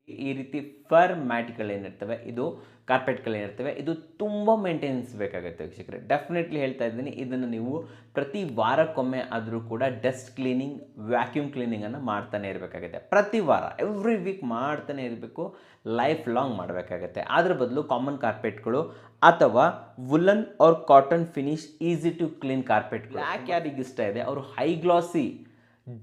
ಈ ರೀತಿ ಫರ್ ಮ್ಯಾಟ್ಗಳೇನಿರ್ತವೆ, ಇದು ಕಾರ್ಪೆಟ್ಗಳೇನಿರ್ತವೆ, ಇದು ತುಂಬ ಮೇಂಟೆನೆನ್ಸ್ ಬೇಕಾಗುತ್ತೆ ವೀಕ್ಷಕರೇ. ಡೆಫಿನೆಟ್ಲಿ ಹೇಳ್ತಾ ಇದ್ದೀನಿ, ಇದನ್ನು ನೀವು ಪ್ರತಿ ವಾರಕ್ಕೊಮ್ಮೆ ಆದರೂ ಕೂಡ ಡಸ್ಟ್ ಕ್ಲೀನಿಂಗ್, ವ್ಯಾಕ್ಯೂಮ್ ಕ್ಲೀನಿಂಗನ್ನು ಮಾಡ್ತಾನೆ ಇರಬೇಕಾಗುತ್ತೆ. ಪ್ರತಿ ವಾರ, ಎವ್ರಿ ವೀಕ್ ಮಾಡ್ತಾನೆ ಇರಬೇಕು, ಲೈಫ್ ಲಾಂಗ್ ಮಾಡಬೇಕಾಗತ್ತೆ. ಅದ್ರ ಬದಲು ಕಾಮನ್ ಕಾರ್ಪೆಟ್ಗಳು ಅಥವಾ woollen or cotton finish easy to clean ಕಾರ್ಪೆಟ್ಗಳು, ಬ್ಲ್ಯಾಕ್ ಯಾರಿಗೆ ಇಷ್ಟ ಇದೆ ಅವರು ಹೈ ಗ್ಲಾಸಿ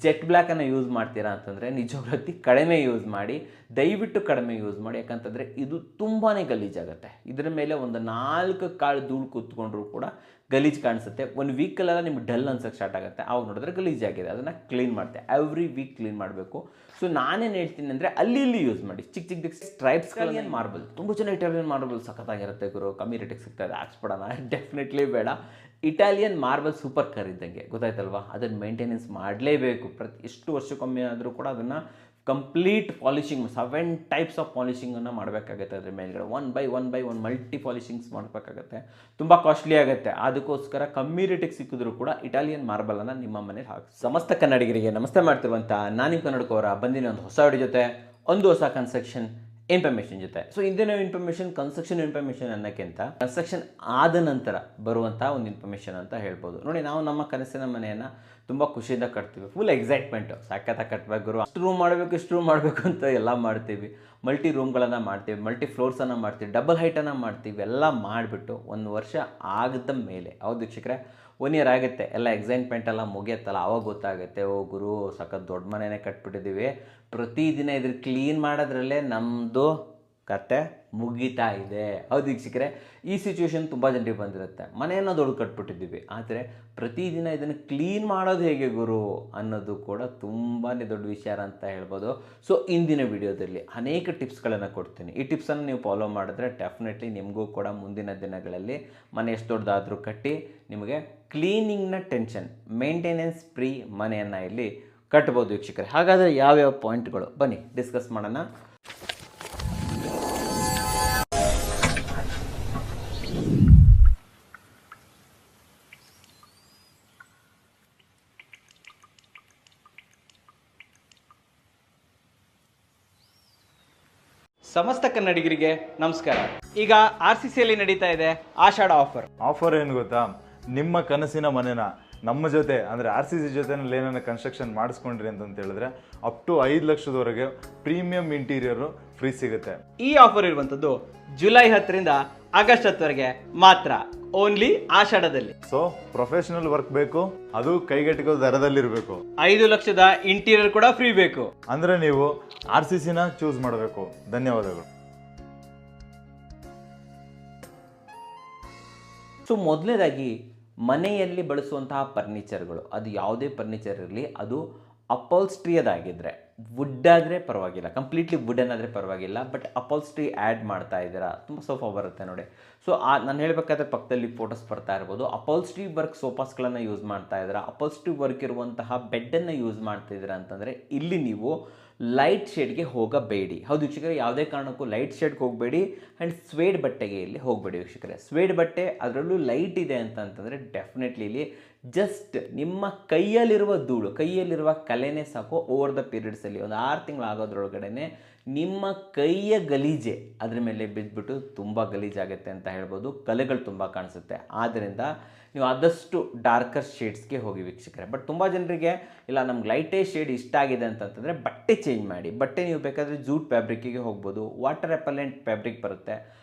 ಜೆಟ್ ಬ್ಲ್ಯಾಕನ್ನು ಯೂಸ್ ಮಾಡ್ತೀರಾ ಅಂತಂದರೆ ನಿಜವಾಗಿ ಕಡಿಮೆ ಯೂಸ್ ಮಾಡಿ, ದಯವಿಟ್ಟು ಕಡಿಮೆ ಯೂಸ್ ಮಾಡಿ. ಯಾಕಂತಂದರೆ ಇದು ತುಂಬಾ ಗಲೀಜಾಗುತ್ತೆ. ಇದರ ಮೇಲೆ ಒಂದು 4 ಕಾಳು ಧೂಳು ಕೂತ್ಕೊಂಡ್ರೂ ಕೂಡ ಗಲೀಜು ಕಾಣಿಸುತ್ತೆ. ಒಂದು ವೀಕಲ್ಲೆಲ್ಲ ನಿಮ್ಗೆ ಡಲ್ ಅನ್ಸೋಕ್ಕೆ ಸ್ಟಾರ್ಟ್ ಆಗುತ್ತೆ. ಅವಾಗ ನೋಡಿದ್ರೆ ಗಲೀಜಾಗಿದೆ, ಅದನ್ನು ಕ್ಲೀನ್ ಮಾಡ್ತೆ. ಎವ್ರಿ ವೀಕ್ ಕ್ಲೀನ್ ಮಾಡಬೇಕು. ಸೊ ನಾನೇನು ಹೇಳ್ತೀನಿ ಅಂದರೆ ಅಲ್ಲಿ ಇಲ್ಲಿ ಯೂಸ್ ಮಾಡಿ. ಚಿಕ್ಕ ಚಿಕ್ಕ ಸ್ಟ್ರೈಪ್ಸ್. ಇಟಾಲಿಯನ್ ಮಾರ್ಬಲ್, ತುಂಬ ಜನ ಇಟಾಲಿಯನ್ ಮಾರ್ಬಲ್ ಸಖತ್ತಾಗಿರುತ್ತೆ ಗುರು, ಕಮ್ಮಿ ರೇಟಿಗೆ ಸಿಗ್ತದೆ, ಹಾಕ್ಸ್ಬಿಡೋಣ. ಡೆಫಿನೆಟ್ಲಿ ಬೇಡ. ಇಟಾಲಿಯನ್ ಮಾರ್ಬಲ್ ಸೂಪರ್ ಕಾರ್ ಇದ್ದಂಗೆ, ಗೊತ್ತಾಯ್ತಲ್ವಾ? ಅದನ್ನು ಮೇಂಟೆನೆನ್ಸ್ ಮಾಡಲೇಬೇಕು. ಎಷ್ಟು ವರ್ಷಕ್ಕೊಮ್ಮೆ ಆದರೂ ಕೂಡ ಅದನ್ನು ಕಂಪ್ಲೀಟ್ ಪಾಲಿಷಿಂಗ್, 7 ಟೈಪ್ಸ್ ಆಫ್ ಪಾಲಿಷಿಂಗನ್ನು ಮಾಡಬೇಕಾಗುತ್ತೆ. ಅದ್ರ ಮೇಲ್ಗಡೆ ಒನ್ ಬೈ ಒನ್ ಮಲ್ಟಿ ಪಾಲಿಷಿಂಗ್ಸ್ ಮಾಡಬೇಕಾಗತ್ತೆ. ತುಂಬ ಕಾಸ್ಟ್ಲಿ ಆಗುತ್ತೆ. ಅದಕ್ಕೋಸ್ಕರ ಕಮ್ಮಿ ರೇಟಿಗೆ ಸಿಕ್ಕಿದ್ರು ಕೂಡ ಇಟಾಲಿಯನ್ ಮಾರ್ಬಲನ್ನು ನಿಮ್ಮ ಮನೇಲಿ ಹಾಕಿ. ಸಮಸ್ತ ಕನ್ನಡಿಗರಿಗೆ ನಮಸ್ತೆ ಮಾಡ್ತಿರುವಂಥ ನಾನು ನಿಮ್ಮ ಕನ್ನಡಕವರ ಬಂದಿನ ಒಂದು ಹೊಸ ವಿಡಿಯೋ ಜೊತೆ, ಒಂದು ಹೊಸ ಕನ್ಸ್ಟ್ರಕ್ಷನ್ ಇನ್ಫಾರ್ಮೇಷನ್ ಜೊತೆ. ಸೊ ಇಂದಿನ ಇನ್ಫಾರ್ಮೇಷನ್ ಕನ್ಸ್ಟ್ರಕ್ಷನ್ ಇನ್ಫಾರ್ಮೇಷನ್ ಅನ್ನೋಕ್ಕಿಂತ ಕನ್ಸ್ಟ್ರಕ್ಷನ್ ಆದ ನಂತರ ಬರುವಂಥ ಒಂದು ಇನ್ಫಾರ್ಮೇಷನ್ ಅಂತ ಹೇಳ್ಬೋದು. ನೋಡಿ, ನಾವು ನಮ್ಮ ಕನಸಿನ ಮನೆಯನ್ನು ತುಂಬ ಖುಷಿಯಿಂದ ಕಟ್ತೀವಿ. ಫುಲ್ ಎಕ್ಸೈಟ್ಮೆಂಟು, ಸಖತ್ತಾಗಿ ಕಟ್ಟಬೇಕು ಗುರು, ಇಷ್ಟು ರೂಮ್ ಮಾಡಬೇಕು ಅಂತ ಎಲ್ಲ ಮಾಡ್ತೀವಿ. ಮಲ್ಟಿ ರೂಮ್ಗಳನ್ನು ಮಾಡ್ತೀವಿ, ಮಲ್ಟಿ ಫ್ಲೋರ್ಸನ್ನು ಮಾಡ್ತೀವಿ, ಡಬಲ್ ಹೈಟನ್ನು ಮಾಡ್ತೀವಿ. ಎಲ್ಲ ಮಾಡಿಬಿಟ್ಟು 1 ವರ್ಷ ಆಗದ ಮೇಲೆ, ಹೌದು ವೀಕ್ಷಕರೇ, 1 ಇಯರ್ ಆಗುತ್ತೆ, ಎಲ್ಲ ಎಕ್ಸೈಟ್ಮೆಂಟ್ ಎಲ್ಲ ಮುಗಿಯತ್ತಲ್ಲ, ಆವಾಗ ಗೊತ್ತಾಗುತ್ತೆ, ಓ ಗುರು ಸಖತ್ ದೊಡ್ಡ ಮನೆಯೇ ಕಟ್ಬಿಟ್ಟಿದ್ದೀವಿ, ಪ್ರತಿದಿನ ಇದ್ರ ಕ್ಲೀನ್ ಮಾಡೋದ್ರಲ್ಲೇ ನಮ್ಮದು ಕತೆ ಮುಗೀತಾ ಇದೆ. ಹೌದು ವೀಕ್ಷಕರೇ, ಈ ಸಿಚುವೇಶನ್ ತುಂಬ ಜನರಿಗೆ ಬಂದಿರುತ್ತೆ. ಮನೆಯನ್ನು ದೊಡ್ಡ ಕಟ್ಬಿಟ್ಟಿದ್ದೀವಿ, ಆದರೆ ಪ್ರತಿದಿನ ಇದನ್ನು ಕ್ಲೀನ್ ಮಾಡೋದು ಹೇಗೆ ಗುರು ಅನ್ನೋದು ಕೂಡ ತುಂಬಾ ದೊಡ್ಡ ವಿಚಾರ ಅಂತ ಹೇಳ್ಬೋದು. ಸೊ ಇಂದಿನ ವಿಡಿಯೋದಲ್ಲಿ ಅನೇಕ ಟಿಪ್ಸ್ಗಳನ್ನು ಕೊಡ್ತೀನಿ. ಈ ಟಿಪ್ಸನ್ನು ನೀವು ಫಾಲೋ ಮಾಡಿದ್ರೆ ಡೆಫಿನೆಟ್ಲಿ ನಿಮಗೂ ಕೂಡ ಮುಂದಿನ ದಿನಗಳಲ್ಲಿ ಮನೆ ಎಷ್ಟು ದೊಡ್ಡದಾದರೂ ಕಟ್ಟಿ ನಿಮಗೆ ಕ್ಲೀನಿಂಗ್ನ ಟೆನ್ಷನ್, ಮೇಂಟೆನೆನ್ಸ್ ಫ್ರೀ ಮನೆಯನ್ನು ಇಲ್ಲಿ ಕಟ್ಬೋದು ವೀಕ್ಷಕರೇ. ಹಾಗಾದರೆ ಯಾವ್ಯಾವ ಪಾಯಿಂಟ್ಗಳು, ಬನ್ನಿ ಡಿಸ್ಕಸ್ ಮಾಡೋಣ. ಸಮಸ್ತ ಕನ್ನಡಿಗರಿಗೆ ನಮಸ್ಕಾರ. ಈಗ RCCಯಲ್ಲಿ ನಡೀತಾ ಇದೆ ಆಷಾಢ ಆಫರ್ ಏನು ಗೊತ್ತಾ? ನಿಮ್ಮ ಕನಸಿನ ಮನೆನ ನಮ್ಮ ಜೊತೆ ಅಂದರೆ RCC ಜೊತೆನಲ್ಲಿ ಏನಾರ ಕನ್ಸ್ಟ್ರಕ್ಷನ್ ಮಾಡಿಸ್ಕೊಂಡ್ರಿ ಅಂತ ಹೇಳಿದ್ರೆ ಅಪ್ ಟು 5 ಲಕ್ಷದವರೆಗೆ ಪ್ರೀಮಿಯಂ ಇಂಟೀರಿಯರು ಫ್ರೀ ಸಿಗುತ್ತೆ. ಈ ಆಫರ್ ಇರುವಂಥದ್ದು ಜುಲೈ 10ರಿಂದ ಆಗಸ್ಟ್ 10ವರೆಗೆ ಮಾತ್ರ, ಓನ್ಲಿ ಆಷಾಢದಲ್ಲಿ. ಸೊ ಪ್ರೊಫೆಷನಲ್ ವರ್ಕ್ ಬೇಕು, ಅದು ಕೈಗೆಟಕೋ ದರದಲ್ಲಿರಬೇಕು. 5 ಲಕ್ಷದ ಇಂಟೀರಿಯರ್ ಕೂಡ ಫ್ರೀ ಬೇಕು ಅಂದರೆ ನೀವು RCCನ ಚೂಸ್ ಮಾಡಬೇಕು. ಧನ್ಯವಾದಗಳು. ಸೊ ಮೊದಲನೇದಾಗಿ, ಮನೆಯಲ್ಲಿ ಬಳಸುವಂತಹ ಫರ್ನಿಚರ್ಗಳು, ಅದು ಯಾವುದೇ ಫರ್ನಿಚರ್ ಇರಲಿ, ಅದು ಅಪಾಲ್ಸ್ಟ್ರಿಯದಾಗಿದ್ದರೆ, ವುಡ್ ಆದರೆ ಪರವಾಗಿಲ್ಲ, ಕಂಪ್ಲೀಟ್ಲಿ ವುಡನ್ ಆದರೆ ಪರವಾಗಿಲ್ಲ, ಬಟ್ ಅಪಾಲ್ಸ್ಟ್ರಿ ಆ್ಯಡ್ ಮಾಡ್ತಾ ಇದ್ದೀರಾ, ತುಂಬ ಸೋಫಾ ಬರುತ್ತೆ ನೋಡಿ. ಸೊ ನಾನು ಹೇಳಬೇಕಾದ್ರೆ ಪಕ್ಕದಲ್ಲಿ ಫೋಟೋಸ್ ಬರ್ತಾ ಇರ್ಬೋದು. ಅಪಾಲ್ಸ್ಟ್ರಿ ವರ್ಕ್ ಸೋಫಾಸ್ಗಳನ್ನು ಯೂಸ್ ಮಾಡ್ತಾ ಇದ್ದೀರಾ, ಅಪಾಲ್ಸ್ಟ್ರಿ ವರ್ಕ್ ಇರುವಂತಹ ಬೆಡ್ಡನ್ನು ಯೂಸ್ ಮಾಡ್ತಿದ್ದೀರಾ ಅಂತಂದರೆ ಇಲ್ಲಿ ನೀವು ಲೈಟ್ ಶೇಡ್ಗೆ ಹೋಗಬೇಡಿ. ಹೌದು ವೀಕ್ಷಕರೇ, ಯಾವುದೇ ಕಾರಣಕ್ಕೂ ಲೈಟ್ ಶೇಡ್ಗೆ ಹೋಗಬೇಡಿ. ಆ್ಯಂಡ್ ಸ್ವೇಡ್ ಬಟ್ಟೆಗೆ ಇಲ್ಲಿ ಹೋಗಬೇಡಿ ವೀಕ್ಷಕರೇ. ಸ್ವೇಡ್ ಬಟ್ಟೆ ಅದರಲ್ಲೂ ಲೈಟ್ ಇದೆ ಅಂತಂತಂದರೆ ಡೆಫಿನೆಟ್ಲಿ ಇಲ್ಲಿ ಜಸ್ಟ್ ನಿಮ್ಮ ಕೈಯಲ್ಲಿರುವ ಧೂಳು, ಕೈಯಲ್ಲಿರುವ ಕಲೆನೇ ಸಾಕು. ಓವರ್ ದ ಪೀರಿಯಡ್ಸಲ್ಲಿ ಒಂದು 6 ತಿಂಗಳು ಆಗೋದ್ರೊಳಗಡೆ ನಿಮ್ಮ ಕೈಯ ಗಲೀಜೆ ಅದ್ರ ಮೇಲೆ ಬಿದ್ದುಬಿಟ್ಟು ತುಂಬ ಗಲೀಜಾಗುತ್ತೆ ಅಂತ ಹೇಳ್ಬೋದು. ಕಲೆಗಳು ತುಂಬ ಕಾಣಿಸುತ್ತೆ. ಆದ್ದರಿಂದ ನೀವು ಆದಷ್ಟು ಡಾರ್ಕರ್ ಶೇಡ್ಸ್ಗೆ ಹೋಗಿ ವೀಕ್ಷಕರೇ. ಬಟ್ ತುಂಬ ಜನರಿಗೆ ಇಲ್ಲ, ನಮ್ಗೆ ಲೈಟೇ ಶೇಡ್ ಇಷ್ಟ ಆಗಿದೆ ಅಂತಂತಂದರೆ ಬಟ್ಟೆ ಚೇಂಜ್ ಮಾಡಿ. ಬಟ್ಟೆ ನೀವು ಬೇಕಾದರೆ ಜೂಟ್ ಫ್ಯಾಬ್ರಿಕ್ಕಿಗೆ ಹೋಗ್ಬೋದು, ವಾಟರ್ ರೆಪಲೆಂಟ್ ಫ್ಯಾಬ್ರಿಕ್ ಬರುತ್ತೆ,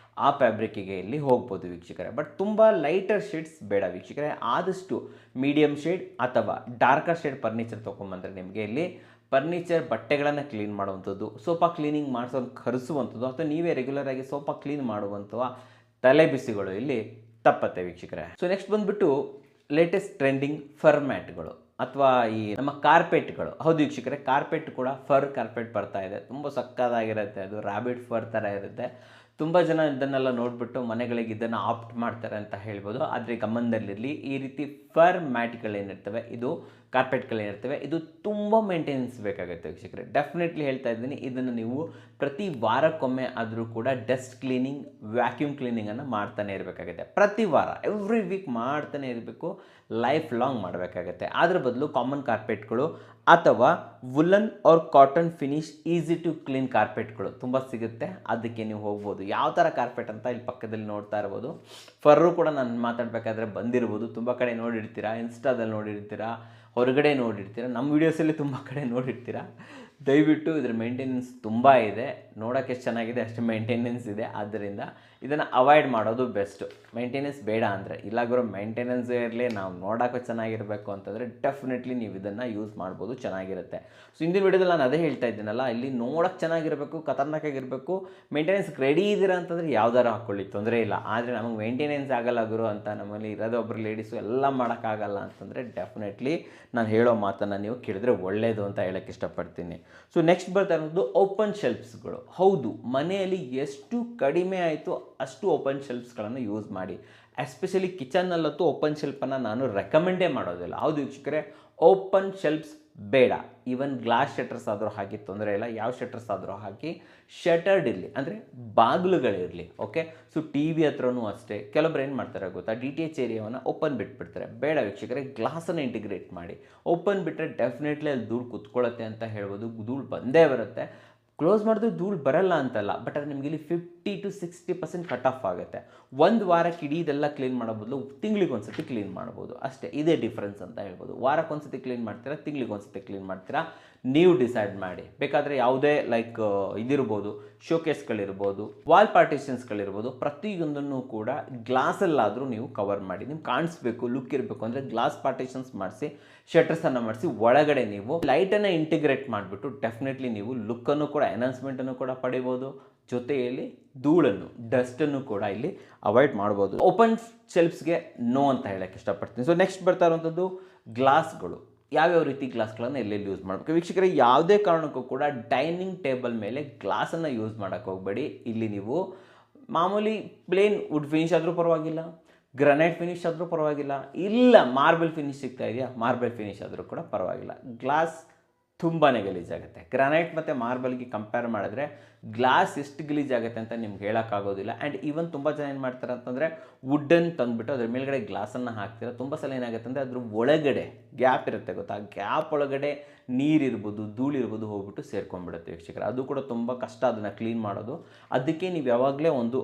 ಆ ಫ್ಯಾಬ್ರಿಕ್ಕಿಗೆ ಇಲ್ಲಿ ಹೋಗ್ಬೋದು ವೀಕ್ಷಕರೇ. ಬಟ್ ತುಂಬ ಲೈಟರ್ ಶೇಡ್ಸ್ ಬೇಡ ವೀಕ್ಷಕರೇ. ಆದಷ್ಟು ಮೀಡಿಯಮ್ ಶೇಡ್ ಅಥವಾ ಡಾರ್ಕರ್ ಶೇಡ್ ಫರ್ನಿಚರ್ ತೊಗೊಂಬಂದರೆ ನಿಮಗೆ ಇಲ್ಲಿ ಫರ್ನಿಚರ್ ಬಟ್ಟೆಗಳನ್ನು ಕ್ಲೀನ್ ಮಾಡುವಂಥದ್ದು, ಸೋಫಾ ಕ್ಲೀನಿಂಗ್ ಮಾಡಿಸೋದು ಕರೆಸುವಂಥದ್ದು, ಅಥವಾ ನೀವೇ ರೆಗ್ಯುಲರ್ ಆಗಿ ಸೋಫಾ ಕ್ಲೀನ್ ಮಾಡುವಂತಹ ತಲೆ ಬಿಸಿಗಳು ಇಲ್ಲಿ ತಪ್ಪತ್ತೆ ವೀಕ್ಷಕರೇ. ಸೊ ನೆಕ್ಸ್ಟ್ ಬಂದುಬಿಟ್ಟು ಲೇಟೆಸ್ಟ್ ಟ್ರೆಂಡಿಂಗ್ ಫರ್ ಮ್ಯಾಟ್ಗಳು ಅಥವಾ ಈ ನಮ್ಮ ಕಾರ್ಪೆಟ್ಗಳು. ಹೌದು ವೀಕ್ಷಕರೇ, ಕಾರ್ಪೆಟ್ ಕೂಡ ಫರ್ ಕಾರ್ಪೆಟ್ ಬರ್ತಾ ಇದೆ, ತುಂಬ ಸಕ್ಕತ್ತಾಗಿರುತ್ತೆ. ಅದು ರ್ಯಾಬಿಟ್ ಫರ್ ಥರ ಇರುತ್ತೆ. ತುಂಬ ಜನ ಇದನ್ನೆಲ್ಲ ನೋಡಿಬಿಟ್ಟು ಮನೆಗಳಿಗೆ ಇದನ್ನು ಆಪ್ಟ್ ಮಾಡ್ತಾರೆ ಅಂತ ಹೇಳ್ಬೋದು. ಆದರೆ ಗಮನದಲ್ಲಿರಲಿ, ಈ ರೀತಿ ಫರ್ ಮ್ಯಾಟ್ಗಳೇನಿರ್ತವೆ, ಇದು ಕಾರ್ಪೆಟ್ಗಳೇನಿರ್ತವೆ, ಇದು ತುಂಬ ಮೇಂಟೆನೆನ್ಸ್ ಬೇಕಾಗುತ್ತೆ ವೀಕ್ಷಕರೇ. ಡೆಫಿನೆಟ್ಲಿ ಹೇಳ್ತಾ ಇದ್ದೀನಿ, ಇದನ್ನು ನೀವು ಪ್ರತಿ ವಾರಕ್ಕೊಮ್ಮೆ ಆದರೂ ಕೂಡ ಡಸ್ಟ್ ಕ್ಲೀನಿಂಗ್, ವ್ಯಾಕ್ಯೂಮ್ ಕ್ಲೀನಿಂಗನ್ನು ಮಾಡ್ತಾನೆ ಇರಬೇಕಾಗುತ್ತೆ. ಪ್ರತಿ ವಾರ, ಎವ್ರಿ ವೀಕ್ ಮಾಡ್ತಾನೆ ಇರಬೇಕು, ಲೈಫ್ ಲಾಂಗ್ ಮಾಡಬೇಕಾಗತ್ತೆ. ಅದ್ರ ಬದಲು ಕಾಮನ್ ಕಾರ್ಪೆಟ್ಗಳು ಅಥವಾ woollen or cotton finish easy to clean ಕಾರ್ಪೆಟ್ಗಳು ತುಂಬ ಸಿಗುತ್ತೆ, ಅದಕ್ಕೆ ನೀವು ಹೋಗ್ಬೋದು. ಯಾವ ಥರ ಕಾರ್ಪೆಟ್ ಅಂತ ಇಲ್ಲಿ ಪಕ್ಕದಲ್ಲಿ ನೋಡ್ತಾ ಇರ್ಬೋದು. ಫರ್ರು ಕೂಡ ನಾನು ಮಾತಾಡಬೇಕಾದ್ರೆ ಬಂದಿರ್ಬೋದು, ತುಂಬ ಕಡೆ ನೋಡಿರ್ತೀರಾ, ಇನ್ಸ್ಟಾದಲ್ಲಿ ನೋಡಿರ್ತೀರಾ, ಹೊರಗಡೆ ನೋಡಿರ್ತೀರ, ನಮ್ಮ ವೀಡಿಯೋಸಲ್ಲಿ ತುಂಬ ಕಡೆ ನೋಡಿರ್ತೀರ. ದಯವಿಟ್ಟು ಇದರ ಮೇಂಟೆನೆನ್ಸ್ ತುಂಬ ಇದೆ, ನೋಡೋಕ್ಕೆ ಎಷ್ಟು ಚೆನ್ನಾಗಿದೆ ಅಷ್ಟು ಮೇಂಟೆನೆನ್ಸ್ ಇದೆ. ಆದ್ದರಿಂದ ಇದನ್ನು ಅವಾಯ್ಡ್ ಮಾಡೋದು ಬೆಸ್ಟು. ಮೇಂಟೆನೆನ್ಸ್ ಬೇಡ ಅಂದರೆ ಇಲ್ಲ ಗುರು ಮೇಂಟೆನೆನ್ಸ್ ಇರಲಿ, ನಾವು ನೋಡೋಕೆ ಚೆನ್ನಾಗಿರಬೇಕು ಅಂತಂದರೆ ಡೆಫಿನೆಟ್ಲಿ ನೀವು ಇದನ್ನು ಯೂಸ್ ಮಾಡ್ಬೋದು, ಚೆನ್ನಾಗಿರುತ್ತೆ. ಸೊ ಹಿಂದಿನ ವೀಡಿಯೋದಲ್ಲಿ ನಾನು ಅದೇ ಹೇಳ್ತಾ ಇದ್ದೀನಲ್ಲ, ಇಲ್ಲಿ ನೋಡೋಕ್ಕೆ ಚೆನ್ನಾಗಿರಬೇಕು, ಖತರ್ನಾಕಾಗಿರಬೇಕು, ಮೇಂಟೆನೆನ್ಸ್ ರೆಡಿ ಇದ್ದೀರಾ ಅಂತಂದರೆ ಯಾವ್ದಾರು ಹಾಕ್ಕೊಳ್ಳಿ, ತೊಂದರೆ ಇಲ್ಲ. ಆದರೆ ನಮಗೆ ಮೇಂಟೆನೆನ್ಸ್ ಆಗಲ್ಲ ಗುರು ಅಂತ ನಮ್ಮಲ್ಲಿ ಇರೋದು ಒಬ್ಬರು ಲೇಡೀಸು ಎಲ್ಲ ಮಾಡೋಕ್ಕಾಗಲ್ಲ ಅಂತಂದರೆ ಡೆಫಿನೆಟ್ಲಿ ನಾನು ಹೇಳೋ ಮಾತನ್ನು ನೀವು ಕೇಳಿದ್ರೆ ಒಳ್ಳೆಯದು ಅಂತ ಹೇಳೋಕ್ಕೆ ಇಷ್ಟಪಡ್ತೀನಿ. ಸೊ ನೆಕ್ಸ್ಟ್ ಬರ್ತಾ ಇರೋದು ಓಪನ್ ಶೆಲ್ಫ್ಸ್ಗಳು. ಹೌದು, ಮನೆಯಲ್ಲಿ ಎಷ್ಟು ಕಡಿಮೆ ಆಯಿತು ಅಷ್ಟು ಓಪನ್ ಶೆಲ್ಫ್ಸ್ಗಳನ್ನು ಯೂಸ್ ಮಾಡಿ. ಎಸ್ಪೆಷಲಿ ಕಿಚನ್ನಲ್ಲಂತೂ ಓಪನ್ ಶೆಲ್ಫನ್ನು ನಾನು ರೆಕಮೆಂಡೇ ಮಾಡೋದಿಲ್ಲ. ಹೌದು ವೀಕ್ಷಕರೇ, ಓಪನ್ ಶೆಲ್ಫ್ಸ್ ಬೇಡ. ಈವನ್ ಗ್ಲಾಸ್ ಶಟರ್ಸ್ ಆದರೂ ಹಾಕಿ ತೊಂದರೆ ಇಲ್ಲ, ಯಾವ ಶಟರ್ಸ್ ಆದರೂ ಹಾಕಿ, ಶಟರ್ಡ್ ಇರಲಿ, ಅಂದರೆ ಬಾಗಿಲುಗಳಿರಲಿ. ಓಕೆ, ಸೊ ಟಿ ವಿ ಹತ್ರನೂ ಅಷ್ಟೇ. ಕೆಲವೊಬ್ರು ಏನು ಮಾಡ್ತಾರೆ ಗೊತ್ತಾ, ಡಿ ಟಿ ಎಚ್ ಏರಿಯಾವನ್ನು ಓಪನ್ ಬಿಟ್ಬಿಡ್ತಾರೆ. ಬೇಡ ವೀಕ್ಷಕರೇ, ಗ್ಲಾಸನ್ನು ಇಂಟಿಗ್ರೇಟ್ ಮಾಡಿ. ಓಪನ್ ಬಿಟ್ಟರೆ ಡೆಫಿನೆಟ್ಲಿ ಅಲ್ಲಿ ಧೂಳು ಕುತ್ಕೊಳ್ಳುತ್ತೆ ಅಂತ ಹೇಳ್ಬೋದು, ಧೂಳು ಬಂದೇ ಬರುತ್ತೆ. ಕ್ಲೋಸ್ ಮಾಡಿದ್ರೆ ಧೂಳು ಬರಲ್ಲ ಅಂತಲ್ಲ, ಬಟ್ ಅದು ನಿಮಗೆ ಇಲ್ಲಿ 50 to 60% ಕಟ್ ಆಫ್ ಆಗುತ್ತೆ. ಒಂದು ವಾರಕ್ಕೆ ಇಡೀ ಇದೆಲ್ಲ ಕ್ಲೀನ್ ಮಾಡೋ ಬದಲು ತಿಂಗಳಿಗೆ ಒಂದ್ಸತಿ ಕ್ಲೀನ್ ಮಾಡ್ಬೋದು ಅಷ್ಟೇ. ಇದೇ ಡಿಫ್ರೆನ್ಸ್ ಅಂತ ಹೇಳ್ಬೋದು. ವಾರಕ್ಕೆ ಒಂದ್ಸತಿ ಕ್ಲೀನ್ ಮಾಡ್ತೀರಾ, ತಿಂಗಳಿಗೆ ಒಂದ್ಸತಿ ಕ್ಲೀನ್ ಮಾಡ್ತೀರಾ, ನೀವು ಡಿಸೈಡ್ ಮಾಡಿ. ಬೇಕಾದರೆ ಯಾವುದೇ ಲೈಕ್ ಇದಿರ್ಬೋದು, ಶೋಕೇಸ್ಗಳಿರ್ಬೋದು, ವಾಲ್ ಪಾರ್ಟಿಷನ್ಸ್ಗಳಿರ್ಬೋದು, ಪ್ರತಿಯೊಂದನ್ನು ಕೂಡ ಗ್ಲಾಸಲ್ಲಾದರೂ ನೀವು ಕವರ್ ಮಾಡಿ. ನಿಮ್ಗೆ ಕಾಣಿಸ್ಬೇಕು, ಲುಕ್ ಇರಬೇಕು ಅಂದರೆ ಗ್ಲಾಸ್ ಪಾರ್ಟಿಷನ್ಸ್ ಮಾಡಿಸಿ, ಶಟರ್ಸನ್ನು ಮಾಡಿಸಿ, ಒಳಗಡೆ ನೀವು ಲೈಟನ್ನು ಇಂಟಿಗ್ರೇಟ್ ಮಾಡಿಬಿಟ್ಟು ಡೆಫಿನೆಟ್ಲಿ ನೀವು ಲುಕ್ಕನ್ನು ಕೂಡ ಎನ್ಹಾನ್ಸ್ಮೆಂಟನ್ನು ಕೂಡ ಪಡಿಬೋದು. ಜೊತೆಯಲ್ಲಿ ಧೂಳನ್ನು, ಡಸ್ಟನ್ನು ಕೂಡ ಇಲ್ಲಿ ಅವಾಯ್ಡ್ ಮಾಡ್ಬೋದು. ಓಪನ್ ಶೆಲ್ಫ್ಸ್ಗೆ ನೋ ಅಂತ ಹೇಳೋಕ್ಕೆ ಇಷ್ಟಪಡ್ತೀನಿ. ಸೊ ನೆಕ್ಸ್ಟ್ ಬರ್ತಾ ಇರುವಂಥದ್ದು ಗ್ಲಾಸ್ಗಳು. ಯಾವ್ಯಾವ ರೀತಿ ಗ್ಲಾಸ್ಗಳನ್ನು ಎಲ್ಲೆಲ್ಲಿ ಯೂಸ್ ಮಾಡಬೇಕು ವೀಕ್ಷಕರೇ, ಯಾವುದೇ ಕಾರಣಕ್ಕೂ ಕೂಡ ಡೈನಿಂಗ್ ಟೇಬಲ್ ಮೇಲೆ ಗ್ಲಾಸನ್ನು ಯೂಸ್ ಮಾಡೋಕ್ಕೆ ಹೋಗಬೇಡಿ. ಇಲ್ಲಿ ನೀವು ಮಾಮೂಲಿ ಪ್ಲೇನ್ ವುಡ್ ಫಿನಿಶ್ ಆದರೂ ಪರವಾಗಿಲ್ಲ, ಗ್ರನೈಟ್ ಫಿನಿಶ್ ಆದರೂ ಪರವಾಗಿಲ್ಲ, ಇಲ್ಲ ಮಾರ್ಬಲ್ ಫಿನಿಶ್ ಸಿಗ್ತಾ ಇದೆಯಾ, ಮಾರ್ಬಲ್ ಫಿನಿಶ್ ಆದರೂ ಕೂಡ ಪರವಾಗಿಲ್ಲ. ಗ್ಲಾಸ್ ತುಂಬಾ ಗಲೀಜಾಗುತ್ತೆ. ಗ್ರಾನೈಟ್ ಮತ್ತು ಮಾರ್ಬಲ್ಗೆ ಕಂಪೇರ್ ಮಾಡಿದ್ರೆ ಗ್ಲಾಸ್ ಎಷ್ಟು ಗಲೀಜಾಗುತ್ತೆ ಅಂತ ನಿಮ್ಗೆ ಹೇಳೋಕ್ಕಾಗೋದಿಲ್ಲ. ಆ್ಯಂಡ್ ಈವನ್ ತುಂಬ ಜನ ಏನು ಮಾಡ್ತಾರೆ ಅಂತಂದರೆ ವುಡ್ಡನ್ನು ತಂದುಬಿಟ್ಟು ಅದ್ರ ಮೇಲ್ಗಡೆ ಗ್ಲಾಸನ್ನು ಹಾಕ್ತೀರ. ತುಂಬ ಸಲ ಏನಾಗುತ್ತೆ ಅಂದರೆ ಅದ್ರ ಒಳಗಡೆ ಗ್ಯಾಪ್ ಇರುತ್ತೆ ಗೊತ್ತಾ, ಗ್ಯಾಪ್ ಒಳಗಡೆ ನೀರಿರ್ಬೋದು, ಧೂಳಿರ್ಬೋದು ಹೋಗ್ಬಿಟ್ಟು ಸೇರ್ಕೊಂಡ್ಬಿಡುತ್ತೆ ವೀಕ್ಷಕರು. ಅದು ಕೂಡ ತುಂಬ ಕಷ್ಟ ಅದನ್ನು ಕ್ಲೀನ್ ಮಾಡೋದು. ಅದಕ್ಕೆ ನೀವು ಯಾವಾಗಲೇ ಒಂದು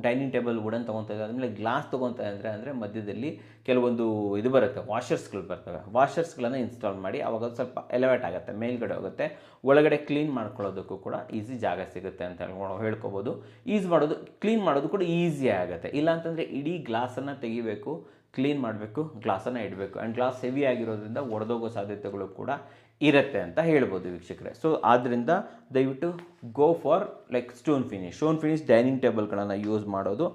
ಡೈನಿಂಗ್ ಟೇಬಲ್ ವುಡನ್ ತೊಗೊತಾ ಇದ್ದಾರೆ, ಆದಮೇಲೆ ಗ್ಲಾಸ್ ತೊಗೊತಾ ಇದ್ದರೆ ಅಂದರೆ ಮಧ್ಯದಲ್ಲಿ ಕೆಲವೊಂದು ಇದು ಬರುತ್ತೆ, ವಾಷರ್ಸ್ಗಳು ಬರ್ತವೆ, ವಾಷರ್ಸ್ಗಳನ್ನು ಇನ್ಸ್ಟಾಲ್ ಮಾಡಿ. ಆವಾಗ ಸ್ವಲ್ಪ ಎಲಿವೇಟ್ ಆಗುತ್ತೆ, ಮೇಲ್ಗಡೆ ಹೋಗುತ್ತೆ, ಒಳಗಡೆ ಕ್ಲೀನ್ ಮಾಡ್ಕೊಳ್ಳೋದಕ್ಕೂ ಕೂಡ ಈಸಿ ಜಾಗ ಸಿಗುತ್ತೆ ಅಂತ ಹೇಳ್ಕೊಬೋದು. ಕ್ಲೀನ್ ಮಾಡೋದು ಕೂಡ ಈಸಿ ಆಗುತ್ತೆ. ಇಲ್ಲಾಂತಂದರೆ ಇಡೀ ಗ್ಲಾಸನ್ನು ತೆಗಿಬೇಕು, ಕ್ಲೀನ್ ಮಾಡಬೇಕು, ಗ್ಲಾಸನ್ನು ಇಡಬೇಕು. ಆ್ಯಂಡ್ ಗ್ಲಾಸ್ ಹೆವಿ ಆಗಿರೋದ್ರಿಂದ ಒಡೆದೋಗೋ ಸಾಧ್ಯತೆಗಳು ಕೂಡ ಇರುತ್ತೆ ಅಂತ ಹೇಳ್ಬೋದು ವೀಕ್ಷಕರೇ. ಸೊ ಆದ್ದರಿಂದ ದಯವಿಟ್ಟು go for like stone finish dining ಟೇಬಲ್ಗಳನ್ನು ಯೂಸ್ ಮಾಡೋದು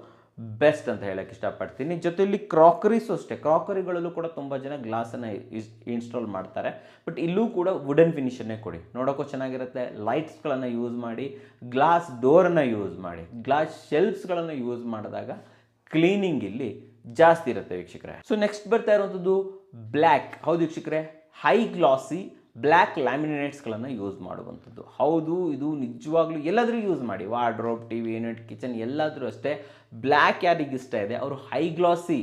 ಬೆಸ್ಟ್ ಅಂತ ಹೇಳೋಕ್ಕೆ ಇಷ್ಟಪಡ್ತೀನಿ. ಜೊತೆಯಲ್ಲಿ ಕ್ರಾಕರೀಸು ಅಷ್ಟೇ, ಕ್ರಾಕರಿಗಳಲ್ಲೂ ಕೂಡ ತುಂಬ ಜನ ಗ್ಲಾಸನ್ನು ಇನ್ಸ್ಟಾಲ್ ಮಾಡ್ತಾರೆ. ಬಟ್ ಇಲ್ಲೂ ಕೂಡ ವುಡನ್ ಫಿನಿಷನ್ನೇ ಕೊಡಿ, ನೋಡೋಕ್ಕೂ ಚೆನ್ನಾಗಿರುತ್ತೆ. ಲೈಟ್ಸ್ಗಳನ್ನು ಯೂಸ್ ಮಾಡಿ, ಗ್ಲಾಸ್ ಡೋರನ್ನು ಯೂಸ್ ಮಾಡಿ, ಗ್ಲಾಸ್ ಶೆಲ್ಫ್ಸ್ಗಳನ್ನು ಯೂಸ್ ಮಾಡಿದಾಗ ಕ್ಲೀನಿಂಗ್ ಇಲ್ಲಿ ಜಾಸ್ತಿ ಇರುತ್ತೆ ವೀಕ್ಷಕರೇ. ಸೊ ನೆಕ್ಸ್ಟ್ ಬರ್ತಾ ಇರುವಂಥದ್ದು ಬ್ಲ್ಯಾಕ್. ಹೌದು ವೀಕ್ಷಕರೇ, ಹೈ ಗ್ಲಾಸಿ ಬ್ಲ್ಯಾಕ್ ಲ್ಯಾಮಿನೇಟ್ಸ್ಗಳನ್ನು ಯೂಸ್ ಮಾಡುವಂಥದ್ದು. ಹೌದು, ಇದು ನಿಜವಾಗ್ಲೂ ಎಲ್ಲಾದರೂ ಯೂಸ್ ಮಾಡಿ, wardrobe, T V unit, kitchen ಎಲ್ಲಾದರೂ ಅಷ್ಟೇ. ಬ್ಲ್ಯಾಕ್ ಯಾರಿಗೆ ಇಷ್ಟ ಇದೆ ಅವರು ಹೈ ಗ್ಲಾಸಿ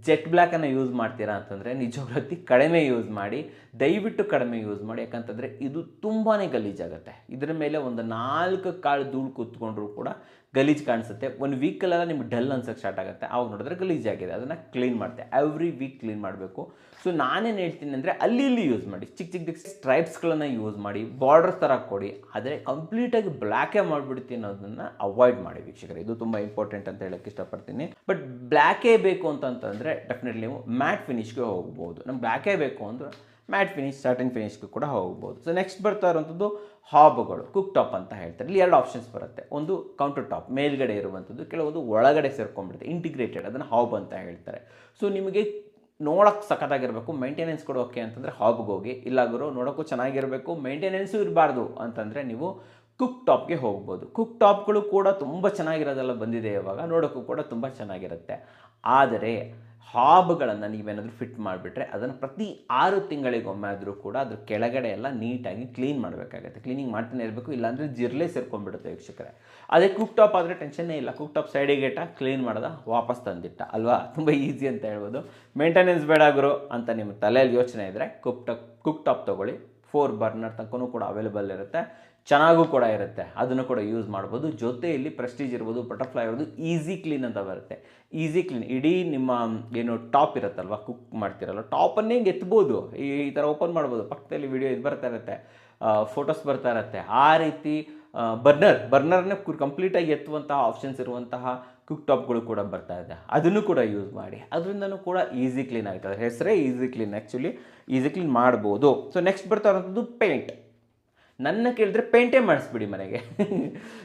ಜೆಟ್ ಬ್ಲ್ಯಾಕನ್ನು ಯೂಸ್ ಮಾಡ್ತೀರಾ ಅಂತಂದರೆ ನಿಜವಾಗ್ಲೂ ಕಡಿಮೆ ಯೂಸ್ ಮಾಡಿ, ದಯವಿಟ್ಟು ಕಡಿಮೆ ಯೂಸ್ ಮಾಡಿ. ಯಾಕಂತಂದರೆ ಇದು ತುಂಬಾ ಗಲೀಜಾಗುತ್ತೆ. ಇದರ ಮೇಲೆ ಒಂದು 4 ಕಾಳು ಧೂಳು ಕೂತ್ಕೊಂಡ್ರೂ ಕೂಡ ಗಲೀಜು ಕಾಣಿಸುತ್ತೆ. ಒಂದು ವೀಕಲ್ಲೆಲ್ಲ ನಿಮ್ಗೆ ಡಲ್ ಅನ್ಸೋಕ್ಕೆ ಸ್ಟಾರ್ಟ್ ಆಗುತ್ತೆ. ಆವಾಗ ನೋಡಿದ್ರೆ ಗಲೀಜಾಗಿದೆ, ಅದನ್ನು ಕ್ಲೀನ್ ಮಾಡ್ತೆ, ಎವ್ರಿ ವೀಕ್ ಕ್ಲೀನ್ ಮಾಡಬೇಕು. ಸೊ ನಾನೇನು ಹೇಳ್ತೀನಿ ಅಂದರೆ ಅಲ್ಲಿ ಇಲ್ಲಿ ಯೂಸ್ ಮಾಡಿ, ಚಿಕ್ಕ ಸ್ಟ್ರೈಪ್ಸ್ಗಳನ್ನು ಯೂಸ್ ಮಾಡಿ, ಬಾರ್ಡರ್ಸ್ ಥರ ಕೊಡಿ. ಆದರೆ ಕಂಪ್ಲೀಟಾಗಿ ಬ್ಲ್ಯಾಕೇ ಮಾಡಿಬಿಡ್ತೀನಿ ಅನ್ನೋದನ್ನು ಅವಾಯ್ಡ್ ಮಾಡಿ ವೀಕ್ಷಕರೇ. ಇದು ತುಂಬ ಇಂಪಾರ್ಟೆಂಟ್ ಅಂತ ಹೇಳೋಕ್ಕೆ ಇಷ್ಟಪಡ್ತೀನಿ. ಬಟ್ ಬ್ಲ್ಯಾಕೇ ಬೇಕು ಅಂತಂತಂದರೆ ಡೆಫಿನೆಟ್ಲಿ ನೀವು ಮ್ಯಾಟ್ ಫಿನಿಷ್ಗೆ ಹೋಗ್ಬೋದು. ನಮ್ಗೆ ಬ್ಲ್ಯಾಕೇ ಬೇಕು ಅಂದರೆ ಮ್ಯಾಟ್ ಫಿನಿಶ್, ಸ್ಟಾರ್ಟಿಂಗ್ ಫಿನಿಷ್ಗೂ ಕೂಡ ಹೋಗ್ಬೋದು. ಸೊ ನೆಕ್ಸ್ಟ್ ಬರ್ತಾ ಇರುವಂಥದ್ದು ಹಾಬ್ಗಳು, ಕುಕ್ ಟಾಪ್ ಅಂತ ಹೇಳ್ತಾರೆ. ಇಲ್ಲಿ 2 ಆಪ್ಷನ್ಸ್ ಬರುತ್ತೆ. ಒಂದು ಕೌಂಟರ್ ಟಾಪ್ ಮೇಲ್ಗಡೆ ಇರುವಂಥದ್ದು, ಕೆಲವೊಂದು ಒಳಗಡೆ ಸೇರ್ಕೊಂಡ್ಬಿಡುತ್ತೆ, ಇಂಟಿಗ್ರೇಟೆಡ್, ಅದನ್ನು ಹಾಬ್ ಅಂತ ಹೇಳ್ತಾರೆ. ಸೊ ನಿಮಗೆ ನೋಡೋಕ್ಕೆ ಸಖತ್ತಾಗಿರಬೇಕು, ಮೇಂಟೆನೆನ್ಸ್ ಕೂಡ ಓಕೆ ಅಂತಂದರೆ ಹಾಬ್ಗೆ ಹೋಗಿ. ಇಲ್ಲಾಗರು ನೋಡೋಕ್ಕೂ ಚೆನ್ನಾಗಿರಬೇಕು, ಮೇಂಟೆನೆನ್ಸು ಇರಬಾರ್ದು ಅಂತಂದರೆ ನೀವು ಕುಕ್ ಟಾಪ್ಗೆ ಹೋಗ್ಬೋದು. ಕುಕ್ ಟಾಪ್ಗಳು ಕೂಡ ತುಂಬ ಚೆನ್ನಾಗಿರೋದೆಲ್ಲ ಬಂದಿದೆ ಇವಾಗ, ನೋಡೋಕ್ಕೂ ಕೂಡ ತುಂಬ ಚೆನ್ನಾಗಿರುತ್ತೆ. ಆದರೆ ಹಾಬ್ಗಳನ್ನು ನೀವೇನಾದರೂ ಫಿಟ್ ಮಾಡಿಬಿಟ್ರೆ ಅದನ್ನು ಪ್ರತಿ 6 ತಿಂಗಳಿಗೊಮ್ಮೆ ಆದರೂ ಕೂಡ ಅದ್ರ ಕೆಳಗಡೆ ಎಲ್ಲ ನೀಟಾಗಿ ಕ್ಲೀನ್ ಮಾಡಬೇಕಾಗುತ್ತೆ. ಕ್ಲೀನಿಂಗ್ ಮಾಡ್ತಾನೆ ಇರಬೇಕು, ಇಲ್ಲಾಂದರೆ ಜಿರ್ಲೆ ಸೇರ್ಕೊಂಡ್ಬಿಡುತ್ತೆ ವೀಕ್ಷಕರೇ. ಅದೇ ಕುಕ್ ಟಾಪ್ ಆದರೆ ಟೆನ್ಷನ್ನೇ ಇಲ್ಲ, ಕುಕ್ ಟಾಪ್ ಸೈಡಿಗೆ ಇಟ್ಟ, ಕ್ಲೀನ್ ಮಾಡೋದ, ವಾಪಸ್ ತಂದಿಟ್ಟ ಅಲ್ವಾ, ತುಂಬ ಈಸಿ ಅಂತ ಹೇಳ್ಬೋದು. ಮೇಂಟೆನೆನ್ಸ್ ಬೇಡ ಗುರು ಅಂತ ನಿಮ್ಮ ತಲೆಯಲ್ಲಿ ಯೋಚನೆ ಇದ್ದರೆ ಕುಕ್ ಟಾಪ್ ತೊಗೊಳ್ಳಿ, 4 ಬರ್ನರ್ ತನಕನೂ ಕೂಡ ಅವೈಲೇಬಲ್ ಇರುತ್ತೆ, ಚೆನ್ನಾಗೂ ಕೂಡ ಇರುತ್ತೆ, ಅದನ್ನು ಕೂಡ ಯೂಸ್ ಮಾಡ್ಬೋದು. ಜೊತೆಯಲ್ಲಿ ಪ್ರೆಸ್ಟೀಜ್ ಇರ್ಬೋದು, ಬಟರ್ಫ್ಲೈ ಇರ್ಬೋದು, ಈಸಿ ಕ್ಲೀನ್ ಅಂತ ಬರುತ್ತೆ. ಈಸಿ ಕ್ಲೀನ್ ಇಡೀ ನಿಮ್ಮ ಏನು ಟಾಪ್ ಇರುತ್ತಲ್ವ, ಕುಕ್ ಮಾಡ್ತಿರಲ್ಲ, ಟಾಪನ್ನೇ ಹಿಂಗೆ ಎತ್ಬೋದು, ಈ ಥರ ಓಪನ್ ಮಾಡ್ಬೋದು, ಪಕ್ಕದಲ್ಲಿ ವಿಡಿಯೋ ಇದು ಬರ್ತಾ ಇರುತ್ತೆ, ಫೋಟೋಸ್ ಬರ್ತಾ ಇರುತ್ತೆ. ಆ ರೀತಿ ಬರ್ನರ್ನೇ ಕಂಪ್ಲೀಟಾಗಿ ಎತ್ತುವಂತಹ ಆಪ್ಷನ್ಸ್ ಇರುವಂತಹ ಕುಕ್ ಟಾಪ್ಗಳು ಕೂಡ ಬರ್ತಾ ಇದೆ, ಅದನ್ನು ಕೂಡ ಯೂಸ್ ಮಾಡಿ. ಅದರಿಂದನೂ ಕೂಡ ಈಸಿ ಕ್ಲೀನ್ ಆಗ್ತದೆ. ಹೆಸರೇ easy clean, actually easy clean ಮಾಡ್ಬೋದು. ಸೊ ನೆಕ್ಸ್ಟ್ ಬರ್ತಾ ಇರೋಂಥದ್ದು ಪೇಂಟ್. ನನ್ನ ಕೇಳಿದ್ರೆ ಪೇಂಟೇ ಮಾಡಿಸ್ಬಿಡಿ ಮನೆಗೆ.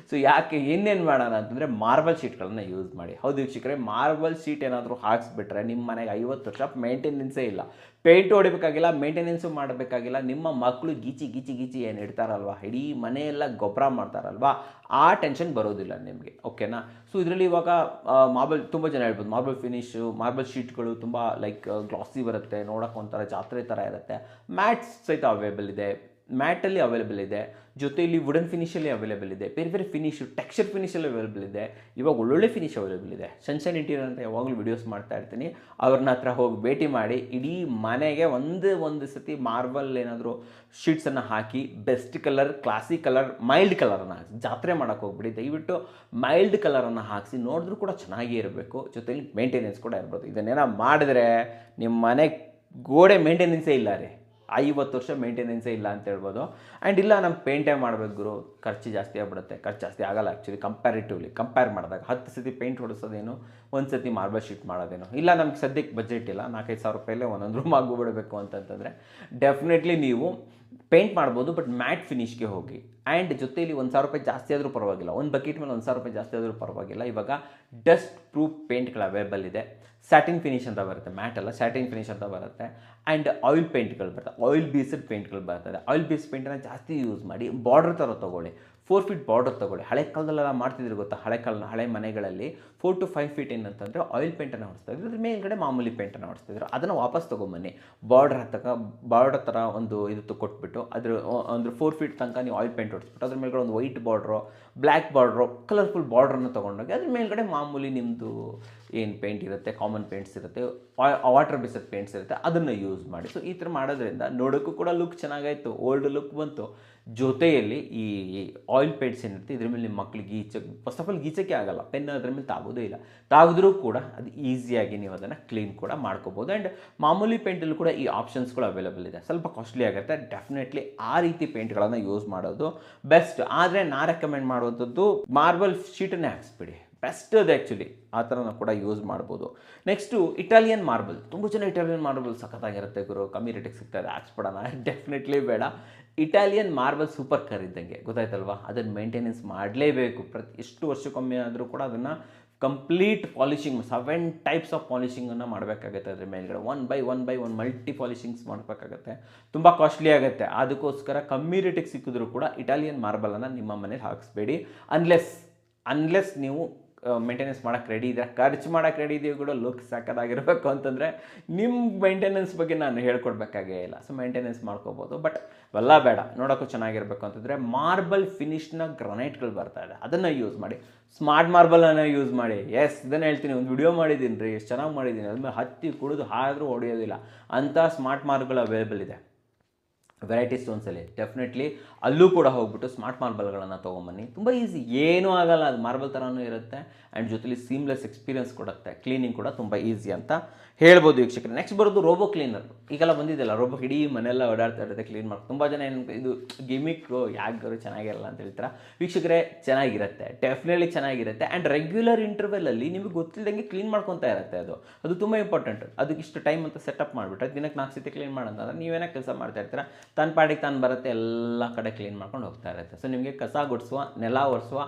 ಸೊ ಯಾಕೆ ಏನೇನು ಮಾಡೋಣ ಅಂತಂದರೆ ಮಾರ್ಬಲ್ ಶೀಟ್ಗಳನ್ನು ಯೂಸ್ ಮಾಡಿ. ಹೌದು ವೀಕ್ಷಕರೇ, ಮಾರ್ಬಲ್ ಶೀಟ್ ಏನಾದರೂ ಹಾಕ್ಸ್ಬಿಟ್ರೆ ನಿಮ್ಮ ಮನೆಗೆ 50 ವರ್ಷ ಮೇಂಟೆನೆನ್ಸೇ ಇಲ್ಲ. ಪೇಂಟ್ ಹೊಡಿಬೇಕಾಗಿಲ್ಲ, ಮೇಂಟೆನೆನ್ಸು ಮಾಡಬೇಕಾಗಿಲ್ಲ. ನಿಮ್ಮ ಮಕ್ಕಳು ಗೀಚಿ ಏನು ಇಡ್ತಾರಲ್ವ, ಇಡೀ ಮನೆಯೆಲ್ಲ ಗೊಬ್ಬರ ಮಾಡ್ತಾರಲ್ವ, ಆ ಟೆನ್ಷನ್ ಬರೋದಿಲ್ಲ ನಿಮಗೆ. ಓಕೆನಾ? ಸೊ ಇದರಲ್ಲಿ ಇವಾಗ ಮಾರ್ಬಲ್ ತುಂಬ ಜನ ಹೇಳ್ಬೋದು, ಮಾರ್ಬಲ್ ಫಿನಿಶು, ಮಾರ್ಬಲ್ ಶೀಟ್ಗಳು ತುಂಬ ಲೈಕ್ ಗ್ಲಾಸಿ ಬರುತ್ತೆ, ನೋಡೋಕೆ ಒಂಥರ ಜಾತ್ರೆ ಥರ ಇರುತ್ತೆ. ಮ್ಯಾಟ್ಸ್ ಸಹಿತ ಅವೈಲೇಬಲ್ ಇದೆ, ಮ್ಯಾಟಲ್ಲಿ ಅವೈಲೇಬಲ್ ಇದೆ, ಜೊತೆಯಲ್ಲಿ ವುಡನ್ ಫಿನಿಷಲ್ಲಿ ಅವೈಲೇಬಲ್ ಇದೆ, ಬೇರೆ ಬೇರೆ ಫಿನಿಶು, ಟೆಕ್ಸ್ಚರ್ ಫಿನಿಷಲ್ಲಿ ಅವೈಲೇಬಲ್ ಇದೆ. ಇವಾಗ ಒಳ್ಳೊಳ್ಳೆ ಫಿನಿಶ್ ಅವೈಲೇಬಲ್ ಇದೆ. ಸನ್ಶೈನ್ ಇಂಟೀರಿಯರ್ ಅಂತ ಯಾವಾಗಲೂ ವೀಡಿಯೋಸ್ ಮಾಡ್ತಾ ಇರ್ತೀನಿ, ಅವ್ರನ್ನ ಹತ್ರ ಹೋಗಿ ಭೇಟಿ ಮಾಡಿ. ಇಡೀ ಮನೆಗೆ ಒಂದು ಸತಿ ಮಾರ್ಬಲ್ ಏನಾದರೂ ಶೀಟ್ಸನ್ನು ಹಾಕಿ, best colour, classy colour, mild ಕಲರನ್ನು ಹಾಕಿ, ಜಾತ್ರೆ ಮಾಡೋಕ್ಕೆ ಹೋಗ್ಬಿಡಿ. ದಯವಿಟ್ಟು ಮೈಲ್ಡ್ ಕಲರನ್ನು ಹಾಕಿಸಿ, ನೋಡಿದ್ರೂ ಕೂಡ ಚೆನ್ನಾಗೇ ಇರಬೇಕು, ಜೊತೆಲಿ ಮೇಂಟೆನೆನ್ಸ್ ಕೂಡ ಇರ್ಬೋದು. ಇದನ್ನೇನೋ ಮಾಡಿದ್ರೆ ನಿಮ್ಮ ಮನೆ ಗೋಡೆ ಮೇಂಟೆನೆನ್ಸೇ ಇಲ್ಲ ರೀ, 50 ವರ್ಷ ಮೇಂಟೆನೆನ್ಸೇ ಇಲ್ಲ ಅಂತ ಹೇಳ್ಬೋದು. ಆ್ಯಂಡ್ ಇಲ್ಲ ನಮ್ಗೆ ಪೇಂಟೇ ಮಾಡಬೇಕು ಗುರು, ಖರ್ಚು ಜಾಸ್ತಿ ಆಗ್ಬಿಡುತ್ತೆ. ಖರ್ಚು ಜಾಸ್ತಿ ಆಗಲ್ಲ ಆ್ಯಕ್ಚುಲಿ, ಕಂಪೇರ್ ಮಾಡಿದಾಗ 10 ಸತಿ ಪೇಂಟ್ ಹೊಡಿಸೋದೇನು, 1 ಸತಿ ಮಾರ್ಬಲ್ ಶೀಟ್ ಮಾಡೋದೇನು. ಇಲ್ಲ ನಮ್ಗೆ ಸದ್ಯಕ್ಕೆ ಬಜೆಟ್ ಇಲ್ಲ, 4-5 ಸಾವಿರ ರೂಪಾಯಲ್ಲೇ ಒಂದೊಂದು ರೂಮ್ ಆಗಿಬಿಡಬೇಕು ಅಂತಂತಂದರೆ ಡೆಫಿನೆಟ್ಲಿ ನೀವು ಪೇಂಟ್ ಮಾಡ್ಬೋದು, ಬಟ್ ಮ್ಯಾಟ್ ಫಿನಿಷ್ಗೆ ಹೋಗಿ. ಆ್ಯಂಡ್ ಜೊತೆಯಲ್ಲಿ 1,000 ರೂಪಾಯಿ ಜಾಸ್ತಿ ಆದರೂ ಪರವಾಗಿಲ್ಲ, ಒಂದು ಬಕೆಟ್ ಮೇಲೆ 1,000 ರೂಪಾಯಿ ಜಾಸ್ತಿ ಆದರೂ ಪರವಾಗಿಲ್ಲ. ಇವಾಗ ಡಸ್ಟ್ ಪ್ರೂಫ್ ಪೇಂಟ್ಗಳು ಅವೈಲೇಬಲ್ ಇದೆ. ಸ್ಯಾಟಿನ್ ಫಿನಿಶ್ ಅಂತ ಬರುತ್ತೆ, ಮ್ಯಾಟ್ ಅಲ್ಲ, ಸ್ಯಾಟಿನ್ ಫಿನಿಶ್ ಅಂತ ಬರುತ್ತೆ. ಆ್ಯಂಡ್ ಆಯಿಲ್ ಪೇಂಟ್ಗಳು ಬರ್ತವೆ, ಆಯಿಲ್ ಬೇಸ್ಡ್ ಪೇಂಟ್ಗಳು ಬರ್ತದೆ. ಆಯಿಲ್ ಬೇಸ್ಡ್ ಪೇಂಟನ್ನು ಜಾಸ್ತಿ ಯೂಸ್ ಮಾಡಿ. ಬಾರ್ಡರ್ ಥರ ತೊಗೊಳ್ಳಿ, 4 ಫೀಟ್ ಬಾರ್ಡರ್ ತೊಗೊಳ್ಳಿ. ಹಳೆ ಕಾಲದಲ್ಲೆಲ್ಲ ಮಾಡ್ತಿದ್ರು ಗೊತ್ತಾ, ಹಳೆ ಮನೆಗಳಲ್ಲಿ 4 to 5 ಫೀಟ್ ಏನಂತಂದರೆ ಆಯಿಲ್ ಪೇಂಟನ್ನು ಹೊಡಿಸ್ತಾಯಿದ್ರು, ಅದ್ರ ಮೇಲ್ಗಡೆ ಮಾಮೂಲಿ ಪೇಂಟನ್ನು ಹೊಡಿಸ್ತಿದ್ರು. ಅದನ್ನು ವಾಪಸ್ ತೊಗೊಂಬನ್ನಿ, ಬಾರ್ಡರ್ ಥರ ಒಂದು ಇದು ಕೊಟ್ಬಿಟ್ಟು ಅದ್ರ 4 ಫೀಟ್ ತನಕ ನೀವು ಆಯಿಲ್ ಪೇಂಟ್ ಹೊಡಿಸ್ಬಿಟ್ಟು ಅದ್ರ ಮೇಲ್ಗಡೆ ಒಂದು white border, black border, colourful ಬಾರ್ಡ್ರನ್ನು ತೊಗೊಂಡೋಗಿ ಅದ್ರ ಮೇಲ್ಗಡೆ ಮಾಮೂಲಿ ನಿಮ್ಮದು ಏನು ಪೇಂಟ್ ಇರುತ್ತೆ, ಕಾಮನ್ ಪೇಂಟ್ಸ್ ಇರುತ್ತೆ, ವಾಟರ್ ಬೇಸ್ಡ್ ಪೇಂಟ್ಸ್ ಇರುತ್ತೆ, ಅದನ್ನು ಯೂಸ್ ಮಾಡಿ. ಸೊ ಈ ಥರ ಮಾಡೋದ್ರಿಂದ ನೋಡೋಕ್ಕೂ ಕೂಡ ಲುಕ್ ಚೆನ್ನಾಗಾಯಿತು, ಓಲ್ಡ್ ಲುಕ್ ಬಂತು. ಜೊತೆಯಲ್ಲಿ ಈ ಆಯಿಲ್ ಪೇಂಟ್ಸ್ ಏನಿರುತ್ತೆ ಇದ್ರ ಮೇಲೆ ನಿಮ್ಮ ಮಕ್ಕಳಿಗೆ ಫಸ್ಟ್ ಆಫ್ ಆಲ್ ಗೀಚಕ್ಕೆ ಆಗಲ್ಲ, ಪೆನ್ ಅದ್ರ ಮೇಲೆ ತಾಗೋದೇ ಇಲ್ಲ, ತಾಗಿದ್ರೂ ಕೂಡ ಅದು ಈಸಿಯಾಗಿ ನೀವು ಅದನ್ನು ಕ್ಲೀನ್ ಕೂಡ ಮಾಡ್ಕೋಬೋದು. ಆ್ಯಂಡ್ ಮಾಮೂಲಿ ಪೇಂಟಲ್ಲೂ ಕೂಡ ಈ ಆಪ್ಷನ್ಸ್ಗಳು ಅವೈಲೇಬಲ್ ಇದೆ. ಸ್ವಲ್ಪ ಕಾಸ್ಟ್ಲಿ ಆಗುತ್ತೆ, ಡೆಫಿನೆಟ್ಲಿ ಆ ರೀತಿ ಪೇಂಟ್ಗಳನ್ನು ಯೂಸ್ ಮಾಡೋದು ಬೆಸ್ಟ್. ಆದರೆ ನಾನು ರೆಕಮೆಂಡ್ ಮಾಡುವಂಥದ್ದು ಮಾರ್ಬಲ್ ಶೀಟನ್ನೇ ಹಾಕ್ಸ್ಬಿಡಿ, ಬೆಸ್ಟ್ ಅದು ಆ್ಯಕ್ಚುಲಿ. ಆ ಥರನೂ ಕೂಡ ಯೂಸ್ ಮಾಡ್ಬೋದು. Next Italian marble. ತುಂಬ ಜನ ಇಟಾಲಿಯನ್ ಮಾರ್ಬಲ್ ಸಖತ್ತಾಗಿರುತ್ತೆ ಗುರು, ಕಮ್ಮಿ ರೇಟಿಗೆ ಸಿಗ್ತದೆ, ಹಾಕ್ಸ್ಬಿಡೋಣ. ಡೆಫಿನೆಟ್ಲಿ ಬೇಡ. ಇಟಾಲಿಯನ್ ಮಾರ್ಬಲ್ ಸೂಪರ್ ಕಾರ್ ಇದ್ದಂಗೆ, ಗೊತ್ತಾಯ್ತಲ್ವಾ? ಅದನ್ನು ಮೇಂಟೆನೆನ್ಸ್ ಮಾಡಲೇಬೇಕು. ಎಷ್ಟು ವರ್ಷಕ್ಕೊಮ್ಮೆ ಆದರೂ ಕೂಡ ಅದನ್ನು ಕಂಪ್ಲೀಟ್ ಪಾಲಿಷಿಂಗ್ 7 ಟೈಪ್ಸ್ ಆಫ್ ಪಾಲಿಷಿಂಗನ್ನು ಮಾಡಬೇಕಾಗುತ್ತೆ. ಅದ್ರ ಮೇಲ್ಗಡೆ 1 by 1 ಮಲ್ಟಿ ಪಾಲಿಷಿಂಗ್ಸ್ ಮಾಡಬೇಕಾಗತ್ತೆ, ತುಂಬ ಕಾಸ್ಟ್ಲಿ ಆಗುತ್ತೆ. ಅದಕ್ಕೋಸ್ಕರ ಕಮ್ಮಿ ರೇಟಿಗೆ ಸಿಕ್ಕಿದ್ರೂ ಕೂಡ ಇಟಾಲಿಯನ್ ಮಾರ್ಬಲನ್ನು ನಿಮ್ಮ ಮನೇಲಿ ಹಾಕಿಸ್ಬೇಡಿ. ಅನ್ಲೆಸ್ ನೀವು ಮೇಂಟೆನೆನ್ಸ್ ಮಾಡೋಕ್ಕೆ ರೆಡಿ ಇದೆ, ಖರ್ಚು ಮಾಡೋಕ್ಕೆ ರೆಡಿ ಇದೆಯೋ ಕೂಡ ಲುಕ್ ಸಾಕಾಗಿರಬೇಕು ಅಂತಂದರೆ ನಿಮ್ಮ ಮೇಂಟೆನೆನ್ಸ್ ಬಗ್ಗೆ ನಾನು ಹೇಳ್ಕೊಡ್ಬೇಕಾಗೇ ಇಲ್ಲ. ಸೊ ಮೇಂಟೆನೆನ್ಸ್ ಮಾಡ್ಕೋಬೋದು, ಬಟ್ ಅವೆಲ್ಲ ಬೇಡ, ನೋಡೋಕ್ಕೂ ಚೆನ್ನಾಗಿರಬೇಕು ಅಂತಂದರೆ ಮಾರ್ಬಲ್ ಫಿನಿಷ್ನ ಗ್ರನೈಟ್ಗಳು ಬರ್ತಾ ಇದೆ, ಅದನ್ನು ಯೂಸ್ ಮಾಡಿ. ಸ್ಮಾರ್ಟ್ ಮಾರ್ಬಲನ್ನು ಯೂಸ್ ಮಾಡಿ. ಇದನ್ನು ಹೇಳ್ತೀನಿ, ಒಂದು ವಿಡಿಯೋ ಮಾಡಿದ್ದೀನಿ ರೀ, ಎಷ್ಟು ಚೆನ್ನಾಗಿ ಮಾಡಿದ್ದೀನಿ, ಅದ್ಮೇಲೆ ಹತ್ತಿ ಕುಡಿದು ಆದರೂ ಹೊಡೆಯೋದಿಲ್ಲ ಅಂಥ ಸ್ಮಾರ್ಟ್ ಮಾರ್ಬಲ್ ಅವೈಲೇಬಲ್ ಇದೆ. ವೆರೈಟಿ ಸ್ಟೋನ್ಸಲ್ಲಿ ಡೆಫಿನೆಟ್ಲಿ ಅಲ್ಲೂ ಕೂಡ ಹೋಗ್ಬಿಟ್ಟು ಸ್ಮಾರ್ಟ್ ಮಾರ್ಬಲ್ಗಳನ್ನು ತೊಗೊಂಬನ್ನಿ. ತುಂಬ ಈಸಿ, ಏನೂ ಆಗಲ್ಲ, ಅದು ಮಾರ್ಬಲ್ ಥರನೂ ಇರುತ್ತೆ. ಆ್ಯಂಡ್ ಜೊತೆಲಿ ಸೀಮ್ಲೆಸ್ ಎಕ್ಸ್ಪೀರಿಯನ್ಸ್ ಕೊಡುತ್ತೆ. ಕ್ಲೀನಿಂಗ್ ಕೂಡ ತುಂಬ ಈಸಿ ಅಂತ ಹೇಳ್ಬೋದು ವೀಕ್ಷಕರೇ. ನೆಕ್ಸ್ಟ್ ಬರೋದು ರೋಬೋ ಕ್ಲೀನರ್. ಈಗೆಲ್ಲ ಬಂದಿದ್ದೆಲ್ಲ ರೋಬೋ, ಇಡೀ ಮನೆಯೆಲ್ಲ ಓಡಾಡ್ತಾ ಇರುತ್ತೆ ಕ್ಲೀನ್ ಮಾಡಿ. ತುಂಬ ಜನ ಏನು ಇದು ಗಿಮಿಕ್ಕು ಯಾಕೆ ಚೆನ್ನಾಗಿರಲ್ಲ ಅಂತ ಹೇಳ್ತಾರೆ. ವೀಕ್ಷಕರೇ, ಚೆನ್ನಾಗಿರುತ್ತೆ, ಡೆಫಿನೆಟ್ಲಿ ಚೆನ್ನಾಗಿರುತ್ತೆ. ಆ್ಯಂಡ್ ರೆಗ್ಯುಲರ್ ಇಂಟರ್ವೆಲಲ್ಲಿ ನಿಮಗೆ ಗೊತ್ತಿಲ್ಲದಂಗೆ ಕ್ಲೀನ್ ಮಾಡ್ಕೊತಾ ಇರುತ್ತೆ. ಅದು ತುಂಬ ಇಂಪಾರ್ಟೆಂಟ್. ಅದಕ್ಕೆ ಇಷ್ಟು ಟೈಮ್ ಅಂತ ಸೆಟಪ್ ಮಾಡಿಬಿಟ್ರೆ ದಿನಕ್ಕೆ 4 ಸತಿ ಕ್ಲೀನ್ ಮಾಡೋದಂದ್ರೆ ನೀವೇನೋ ಕೆಲಸ ಮಾಡ್ತಾ ಇರ್ತೀರ, ತನ್ನ ಪಾಡಿಗೆ ತಾನು ಬರುತ್ತೆ, ಎಲ್ಲ ಕಡೆ ಕ್ಲೀನ್ ಮಾಡ್ಕೊಂಡು ಹೋಗ್ತಾ ಇರುತ್ತೆ. ಸೊ ನಿಮಗೆ ಕಸ ಗುಡಿಸುವ, ನೆಲ ಒರೆಸುವ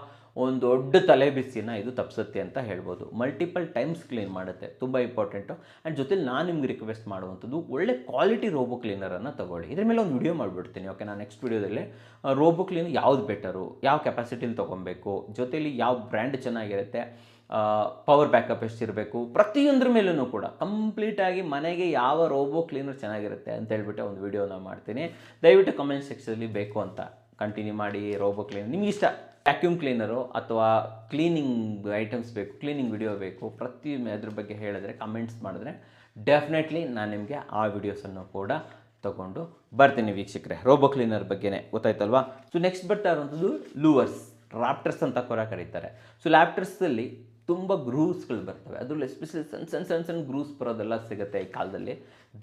ಒಂದು ದೊಡ್ಡ ತಲೆ ಬಿಸಿನ ಇದು ತಪ್ಪಿಸುತ್ತೆ ಅಂತ ಹೇಳ್ಬೋದು. ಮಲ್ಟಿಪಲ್ ಟೈಮ್ಸ್ ಕ್ಲೀನ್ ಮಾಡುತ್ತೆ, ತುಂಬ ಇಂಪಾರ್ಟೆಂಟು. ಆ್ಯಂಡ್ ಜೊತೆಲಿ ನಾನು ನಿಮ್ಗೆ ರಿಕ್ವೆಸ್ಟ್ ಮಾಡುವಂಥದ್ದು, ಒಳ್ಳೆ ಕ್ವಾಲಿಟಿ ರೋಬೋ ಕ್ಲೀನರನ್ನು ತೊಗೊಳ್ಳಿ. ಇದ್ರ ಮೇಲೆ ಒಂದು ವಿಡಿಯೋ ಮಾಡಿಬಿಡ್ತೀನಿ, ಓಕೆ? ನಾನು ನೆಕ್ಸ್ಟ್ ವಿಡಿಯೋದಲ್ಲಿ ರೋಬೋ ಕ್ಲೀನ್ ಯಾವ್ದು ಬೆಟರು, ಯಾವ ಕೆಪಾಸಿಟಿಲಿ ತೊಗೊಬೇಕು, ಜೊತೆಲಿ ಯಾವ ಬ್ರ್ಯಾಂಡ್ ಚೆನ್ನಾಗಿರುತ್ತೆ, ಪವರ್ ಬ್ಯಾಕಪ್ ಎಷ್ಟಿರಬೇಕು, ಪ್ರತಿಯೊಂದ್ರ ಮೇಲೂ ಕೂಡ ಕಂಪ್ಲೀಟಾಗಿ ಮನೆಗೆ ಯಾವ ರೋಬೋ ಕ್ಲೀನರ್ ಚೆನ್ನಾಗಿರುತ್ತೆ ಅಂತ ಹೇಳ್ಬಿಟ್ಟು ಒಂದು ವಿಡಿಯೋನ ಮಾಡ್ತೀನಿ. ದಯವಿಟ್ಟು ಕಮೆಂಟ್ ಸೆಕ್ಷನಲ್ಲಿ ಬೇಕು ಅಂತ ಕಂಟಿನ್ಯೂ ಮಾಡಿ. ರೋಬೋ ಕ್ಲೀನರ್ ನಿಮ್ಗೆ ಇಷ್ಟ, ವ್ಯಾಕ್ಯೂಮ್ ಕ್ಲೀನರು ಅಥವಾ ಕ್ಲೀನಿಂಗ್ ಐಟಮ್ಸ್ ಬೇಕು, ಕ್ಲೀನಿಂಗ್ ವಿಡಿಯೋ ಬೇಕು, ಅದ್ರ ಬಗ್ಗೆ ಹೇಳಿದ್ರೆ, ಕಮೆಂಟ್ಸ್ ಮಾಡಿದ್ರೆ ಡೆಫಿನೆಟ್ಲಿ ನಾನು ನಿಮಗೆ ಆ ವಿಡಿಯೋಸನ್ನು ಕೂಡ ತಗೊಂಡು ಬರ್ತೀನಿ ವೀಕ್ಷಕರೇ. ರೋಬೋ ಕ್ಲೀನರ್ ಬಗ್ಗೆನೇ ಗೊತ್ತಾಯ್ತಲ್ವಾ. ಸೊ ನೆಕ್ಸ್ಟ್ ಬರ್ತಾ ಇರುವಂಥದ್ದು ಲೂವರ್ಸ್, ರಾಪ್ಟರ್ಸ್ ಅಂತ ಕೂಡ ಕರೀತಾರೆ. ಸೊ ಲ್ಯಾಪ್ಟರ್ಸಲ್ಲಿ ತುಂಬ ಗ್ರೂವ್ಸ್ಗಳು ಬರ್ತವೆ, ಅದರಲ್ಲಿ ಎಸ್ಪೆಷಲಿ ಸಣ್ಣ ಗ್ರೂವ್ಸ್ ಬರೋದೆಲ್ಲ ಸಿಗುತ್ತೆ ಈ ಕಾಲದಲ್ಲಿ.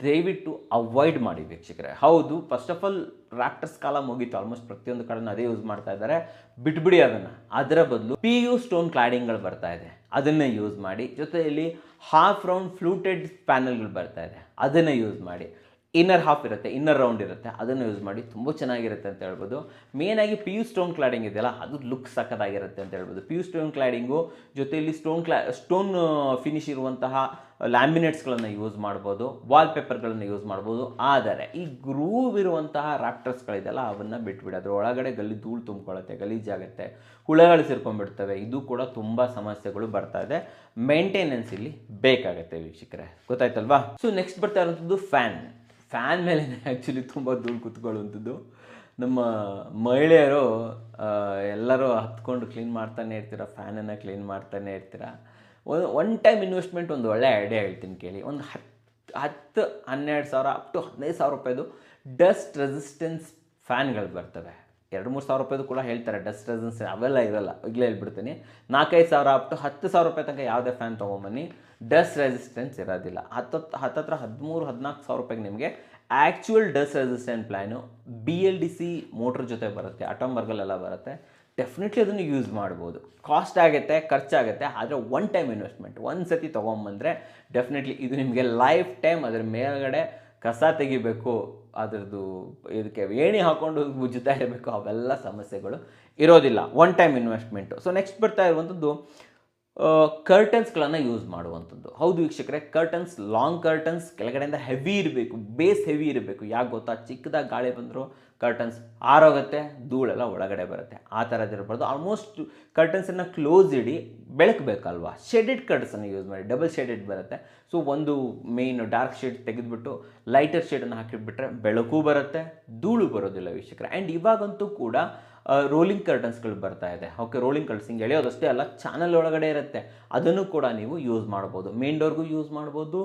ದಯವಿಟ್ಟು ಅವಾಯ್ಡ್ ಮಾಡಿ ವೀಕ್ಷಕರೇ. ಹೌದು, ಫಸ್ಟ್ ಆಫ್ ಆಲ್ ರಾಪ್ಟರ್ಸ್ ಕಾಲ ಮುಗೀತು, ಆಲ್ಮೋಸ್ಟ್ ಪ್ರತಿಯೊಂದು ಕಡೆ ಅದೇ ಯೂಸ್ ಮಾಡ್ತಾ ಇದ್ದಾರೆ, ಬಿಟ್ಬಿಡಿ ಅದನ್ನು. ಅದರ ಬದಲು PU ಸ್ಟೋನ್ ಕ್ಲಾಡಿಂಗ್ಗಳು ಬರ್ತಾ ಇದೆ, ಅದನ್ನೇ ಯೂಸ್ ಮಾಡಿ. ಜೊತೆಯಲ್ಲಿ ಹಾಫ್ ರೌಂಡ್ ಫ್ಲೂಟೆಡ್ ಪ್ಯಾನಲ್ಗಳು ಬರ್ತಾ ಇದೆ, ಅದನ್ನೇ ಯೂಸ್ ಮಾಡಿ. ಇನ್ನರ್ ಹಾಫ್ ಇರುತ್ತೆ, ಇನ್ನರ್ ರೌಂಡ್ ಇರುತ್ತೆ, ಅದನ್ನು ಯೂಸ್ ಮಾಡಿ, ತುಂಬ ಚೆನ್ನಾಗಿರುತ್ತೆ ಅಂತ ಹೇಳ್ಬೋದು. ಮೇನಾಗಿ PU ಸ್ಟೋನ್ ಕ್ಲಾಡಿಂಗ್ ಇದೆಯಲ್ಲ, ಅದು ಲುಕ್ ಸಕ್ಕತ್ತಾಗಿರುತ್ತೆ ಅಂತ ಹೇಳ್ಬೋದು. PU ಸ್ಟೋನ್ ಕ್ಲಾಡಿಂಗು ಜೊತೆಯಲ್ಲಿ ಸ್ಟೋನ್ ಫಿನಿಶ್ ಇರುವಂತಹ ಲ್ಯಾಮಿನೇಟ್ಸ್ಗಳನ್ನು ಯೂಸ್ ಮಾಡ್ಬೋದು, ವಾಲ್ಪೇಪರ್ಗಳನ್ನು ಯೂಸ್ ಮಾಡ್ಬೋದು. ಆದರೆ ಈ ಗ್ರೂವ್ ಇರುವಂತಹ ರಾಪ್ಟರ್ಸ್ಗಳಿದೆಯಲ್ಲ, ಅವನ್ನು ಬಿಟ್ಬಿಡಿ. ಅದ್ರ ಒಳಗಡೆ ಧೂಳು ತುಂಬಿಕೊಳ್ಳುತ್ತೆ, ಗಲೀಜಾಗುತ್ತೆ, ಹುಳಗಳು ಸೇರ್ಕೊಂಡ್ಬಿಡ್ತವೆ. ಇದು ಕೂಡ ತುಂಬ ಸಮಸ್ಯೆಗಳು ಬರ್ತಾ ಇದೆ. ಮೇಂಟೆನೆನ್ಸ್ ಇಲ್ಲಿ ಬೇಕಾಗುತ್ತೆ ವೀಕ್ಷಕರೇ, ಗೊತ್ತಾಯ್ತಲ್ವಾ. ಸೊ ನೆಕ್ಸ್ಟ್ ಬರ್ತಾ ಇರುವಂಥದ್ದು ಫ್ಯಾನ್ ಮೇಲೆ ಆ್ಯಕ್ಚುಲಿ ತುಂಬ ಧೂಳು ಕುತ್ಕೊಳ್ಳುವಂಥದ್ದು. ನಮ್ಮ ಮಹಿಳೆಯರು ಎಲ್ಲರೂ ಹತ್ಕೊಂಡು ಕ್ಲೀನ್ ಮಾಡ್ತಾನೆ ಇರ್ತೀರ, ಫ್ಯಾನನ್ನು ಕ್ಲೀನ್ ಮಾಡ್ತಾನೆ ಇರ್ತೀರ. ಒನ್ ಟೈಮ್ ಇನ್ವೆಸ್ಟ್ಮೆಂಟ್ ಒಂದು ಒಳ್ಳೆ ಐಡಿಯಾ ಹೇಳ್ತೀನಿ ಕೇಳಿ. ಒಂದು 10-12 ಸಾವಿರ ಅಪ್ ಟು 15 ಸಾವಿರ ರೂಪಾಯಿದು ಡಸ್ಟ್ ರೆಸಿಸ್ಟೆನ್ಸ್ ಫ್ಯಾನ್ಗಳು ಬರ್ತವೆ. 2-3 ಸಾವಿರ ರೂಪಾಯಿದು ಕೂಡ ಹೇಳ್ತಾರೆ ಡಸ್ಟ್ ರೆಸಿಸ್ಟೆನ್ಸ್, ಅವೆಲ್ಲ ಇರಲ್ಲ, ಈಗಲೇ ಹೇಳ್ಬಿಡ್ತೀನಿ. 4-5 ಸಾವಿರ ಅಪ್ ಟು 10 ಸಾವಿರ ರೂಪಾಯಿ ತನಕ ಯಾವುದೇ ಫ್ಯಾನ್ ತೊಗೊಂಬನ್ನಿ, ಡಸ್ಟ್ ರೆಸಿಸ್ಟೆನ್ಸ್ ಇರೋದಿಲ್ಲ. ಹತ್ತತ್ರ 13-14 ಸಾವಿರ ರೂಪಾಯಿಗೆ ನಿಮಗೆ actual dust resistant plan BLDC motor ಜೊತೆ ಬರುತ್ತೆ, ಅಟೋಮರ್ಗಲೆಲ್ಲ ಬರುತ್ತೆ. ಡೆಫಿನೆಟ್ಲಿ ಅದನ್ನು ಯೂಸ್ ಮಾಡ್ಬೋದು. ಕಾಸ್ಟ್ ಆಗುತ್ತೆ, ಖರ್ಚಾಗುತ್ತೆ, ಆದರೆ ಒನ್ ಟೈಮ್ ಇನ್ವೆಸ್ಟ್ಮೆಂಟ್. ಒಂದು ಸತಿ ತೊಗೊಂಬಂದರೆ ಡೆಫಿನೆಟ್ಲಿ ಇದು ನಿಮಗೆ ಲೈಫ್ ಟೈಮ್ ಅದರ ಮೇಲ್ಗಡೆ ಕಸ ತೆಗಿಬೇಕು, ಅದರದ್ದು ಇದಕ್ಕೆ ಏಣಿ ಹಾಕ್ಕೊಂಡು ಉಜ್ಜುತ್ತಾ ಇರಬೇಕು, ಅವೆಲ್ಲ ಸಮಸ್ಯೆಗಳು ಇರೋದಿಲ್ಲ. One time investment. So next ಬರ್ತಾ ಇರುವಂಥದ್ದು ಕರ್ಟನ್ಸ್ಗಳನ್ನು ಯೂಸ್ ಮಾಡುವಂಥದ್ದು. ಹೌದು ವೀಕ್ಷಕರೇ, ಕರ್ಟನ್ಸ್, ಲಾಂಗ್ ಕರ್ಟನ್ಸ್ ಕೆಳಗಡೆಯಿಂದ ಹೆವಿ ಇರಬೇಕು, ಬೇಸ್ ಹೆವಿ ಇರಬೇಕು. ಯಾಕೆ ಗೊತ್ತಾ, ಚಿಕ್ಕದಾಗಿ ಗಾಳಿ ಬಂದರೂ ಕರ್ಟನ್ಸ್ ಆರೋಗುತ್ತೆ, ಧೂಳೆಲ್ಲ ಒಳಗಡೆ ಬರುತ್ತೆ, ಆ ಥರದಿರಬಾರ್ದು. ಆಲ್ಮೋಸ್ಟ್ ಕರ್ಟನ್ಸನ್ನು ಕ್ಲೋಸ್ ಇಡಿ, ಬೆಳಕು ಬೇಕಲ್ವಾ. ಶೇಡೆಡ್ ಕರ್ಟನ್ಸನ್ನು ಯೂಸ್ ಮಾಡಿ, ಡಬಲ್ ಶೇಡೆಡ್ ಬರುತ್ತೆ. ಸೊ ಒಂದು ಮೇನ್ ಡಾರ್ಕ್ ಶೇಡ್ ತೆಗೆದುಬಿಟ್ಟು ಲೈಟರ್ ಶೇಡನ್ನು ಹಾಕಿಬಿಟ್ರೆ ಬೆಳಕು ಬರುತ್ತೆ, ಧೂಳು ಬರೋದಿಲ್ಲ ವೀಕ್ಷಕರೇ. ಆ್ಯಂಡ್ ಇವಾಗಂತೂ ಕೂಡ ರೋಲಿಂಗ್ ಕರ್ಟನ್ಸ್ಗಳು ಬರ್ತಾ ಇದೆ. ಓಕೆ, ರೋಲಿಂಗ್ ಕರ್ಟನ್ಸ್ ಹಿಂಗೆ ಎಳೆಯೋದಷ್ಟೇ ಅಲ್ಲ, ಚಾನಲ್ ಒಳಗಡೆ ಇರುತ್ತೆ, ಅದನ್ನು ಕೂಡ ನೀವು ಯೂಸ್ ಮಾಡ್ಬೋದು. ಮೇನ್ ಡೋರ್ಗೂ ಯೂಸ್ ಮಾಡ್ಬೋದು,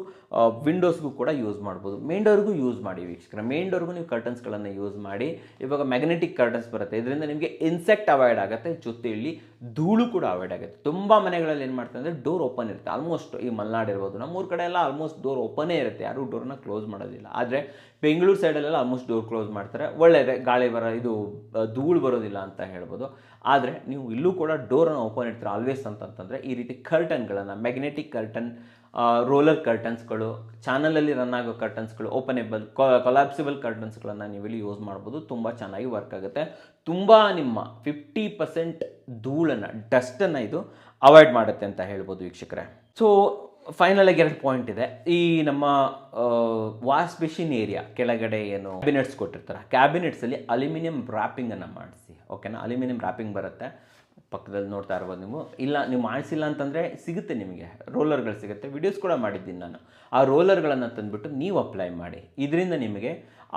ವಿಂಡೋಸ್ಗೂ ಕೂಡ ಯೂಸ್ ಮಾಡ್ಬೋದು. ಮೇನ್ ಡೋರ್ಗೂ ಯೂಸ್ ಮಾಡಿ ವೀಕ್ಷಕರೇ, ಮೇನ್ ಡೋರ್ಗೂ ನೀವು ಕರ್ಟನ್ಸ್ಗಳನ್ನು ಯೂಸ್ ಮಾಡಿ. ಇವಾಗ ಮ್ಯಾಗ್ನೆಟಿಕ್ ಕರ್ಟನ್ಸ್ ಬರುತ್ತೆ, ಇದರಿಂದ ನಿಮಗೆ ಇನ್ಸೆಕ್ಟ್ ಅವಾಯ್ಡ್ ಆಗುತ್ತೆ, ಜೊತೆಯಲ್ಲಿ ಧೂಳು ಕೂಡ ಅವಾಯ್ಡ್ ಆಗುತ್ತೆ. ತುಂಬ ಮನೆಗಳಲ್ಲಿ ಏನು ಮಾಡ್ತಾರೆ ಅಂದರೆ ಡೋರ್ ಓಪನ್ ಇರುತ್ತೆ, ಆಲ್ಮೋಸ್ಟ್ ಈ ಮಲೆನಾಡು ಇರ್ಬೋದು, ನಮ್ಮೂರ ಕಡೆ ಎಲ್ಲ ಆಲ್ಮೋಸ್ಟ್ ಡೋರ್ ಓಪನೇ ಇರುತ್ತೆ, ಯಾರೂ ಡೋರ್ನ ಕ್ಲೋಸ್ ಮಾಡೋದಿಲ್ಲ. ಆದರೆ ಬೆಂಗಳೂರು ಸೈಡಲ್ಲೆಲ್ಲ ಆಲ್ಮೋಸ್ಟ್ ಡೋರ್ ಕ್ಲೋಸ್ ಮಾಡ್ತಾರೆ, ಒಳ್ಳೆಯದೇ, ಗಾಳಿ ಇದು ಧೂಳು ಬರೋದಿಲ್ಲ ಅಂತ ಹೇಳ್ಬೋದು. ಆದರೆ ನೀವು ಇಲ್ಲೂ ಕೂಡ ಡೋರನ್ನು ಓಪನ್ ಇಡ್ತೀರ ಆಲ್ವೇಸ್ ಅಂತಂತಂದರೆ ಈ ರೀತಿ ಕರ್ಟನ್ಗಳನ್ನು, ಮ್ಯಾಗ್ನೆಟಿಕ್ ಕರ್ಟನ್, ರೋಲರ್ ಕರ್ಟನ್ಸ್ಗಳು, ಚಾನಲಲ್ಲಿ ರನ್ ಆಗೋ ಕರ್ಟನ್ಸ್ಗಳು, ಓಪನೇಬಲ್ ಕೊಲಾಪ್ಸಿಬಲ್ ಕರ್ಟನ್ಸ್ಗಳನ್ನು ನೀವಿಲ್ಲಿ ಯೂಸ್ ಮಾಡ್ಬೋದು. ತುಂಬ ಚೆನ್ನಾಗಿ ವರ್ಕ್ ಆಗುತ್ತೆ. ತುಂಬ ನಿಮ್ಮ 50% ಧೂಳನ್ನು, ಡಸ್ಟನ್ನು ಇದು ಅವಾಯ್ಡ್ ಮಾಡುತ್ತೆ ಅಂತ ಹೇಳ್ಬೋದು ವೀಕ್ಷಕರೇ. ಸೊ ಫೈನಲಾಗಿ 2 ಪಾಯಿಂಟ್ ಇದೆ. ಈ ನಮ್ಮ ವಾಶ್ ಬೇಸಿನ್ ಏರಿಯಾ ಕೆಳಗಡೆ ಏನು ಕ್ಯಾಬಿನೆಟ್ಸ್ ಕೊಟ್ಟಿರ್ತಾರೆ, ಕ್ಯಾಬಿನೆಟ್ಸಲ್ಲಿ ಅಲ್ಯೂಮಿನಿಯಂ ರ್ಯಾಪಿಂಗನ್ನು ಮಾಡಿಸಿ. ಓಕೆನಾ, ಅಲ್ಯೂಮಿನಿಯಂ ರ್ಯಾಪಿಂಗ್ ಬರುತ್ತೆ, ಪಕ್ಕದಲ್ಲಿ ನೋಡ್ತಾ ಇರ್ಬೋದು ನೀವು. ಇಲ್ಲ ನೀವು ಮಾಡಿಸಿಲ್ಲ ಅಂತಂದರೆ ಸಿಗುತ್ತೆ, ನಿಮಗೆ ರೋಲರ್ಗಳು ಸಿಗುತ್ತೆ, ವಿಡಿಯೋಸ್ ಕೂಡ ಮಾಡಿದ್ದೀನಿ ನಾನು. ಆ ರೋಲರ್ಗಳನ್ನು ತಂದುಬಿಟ್ಟು ನೀವು ಅಪ್ಲೈ ಮಾಡಿ. ಇದರಿಂದ ನಿಮಗೆ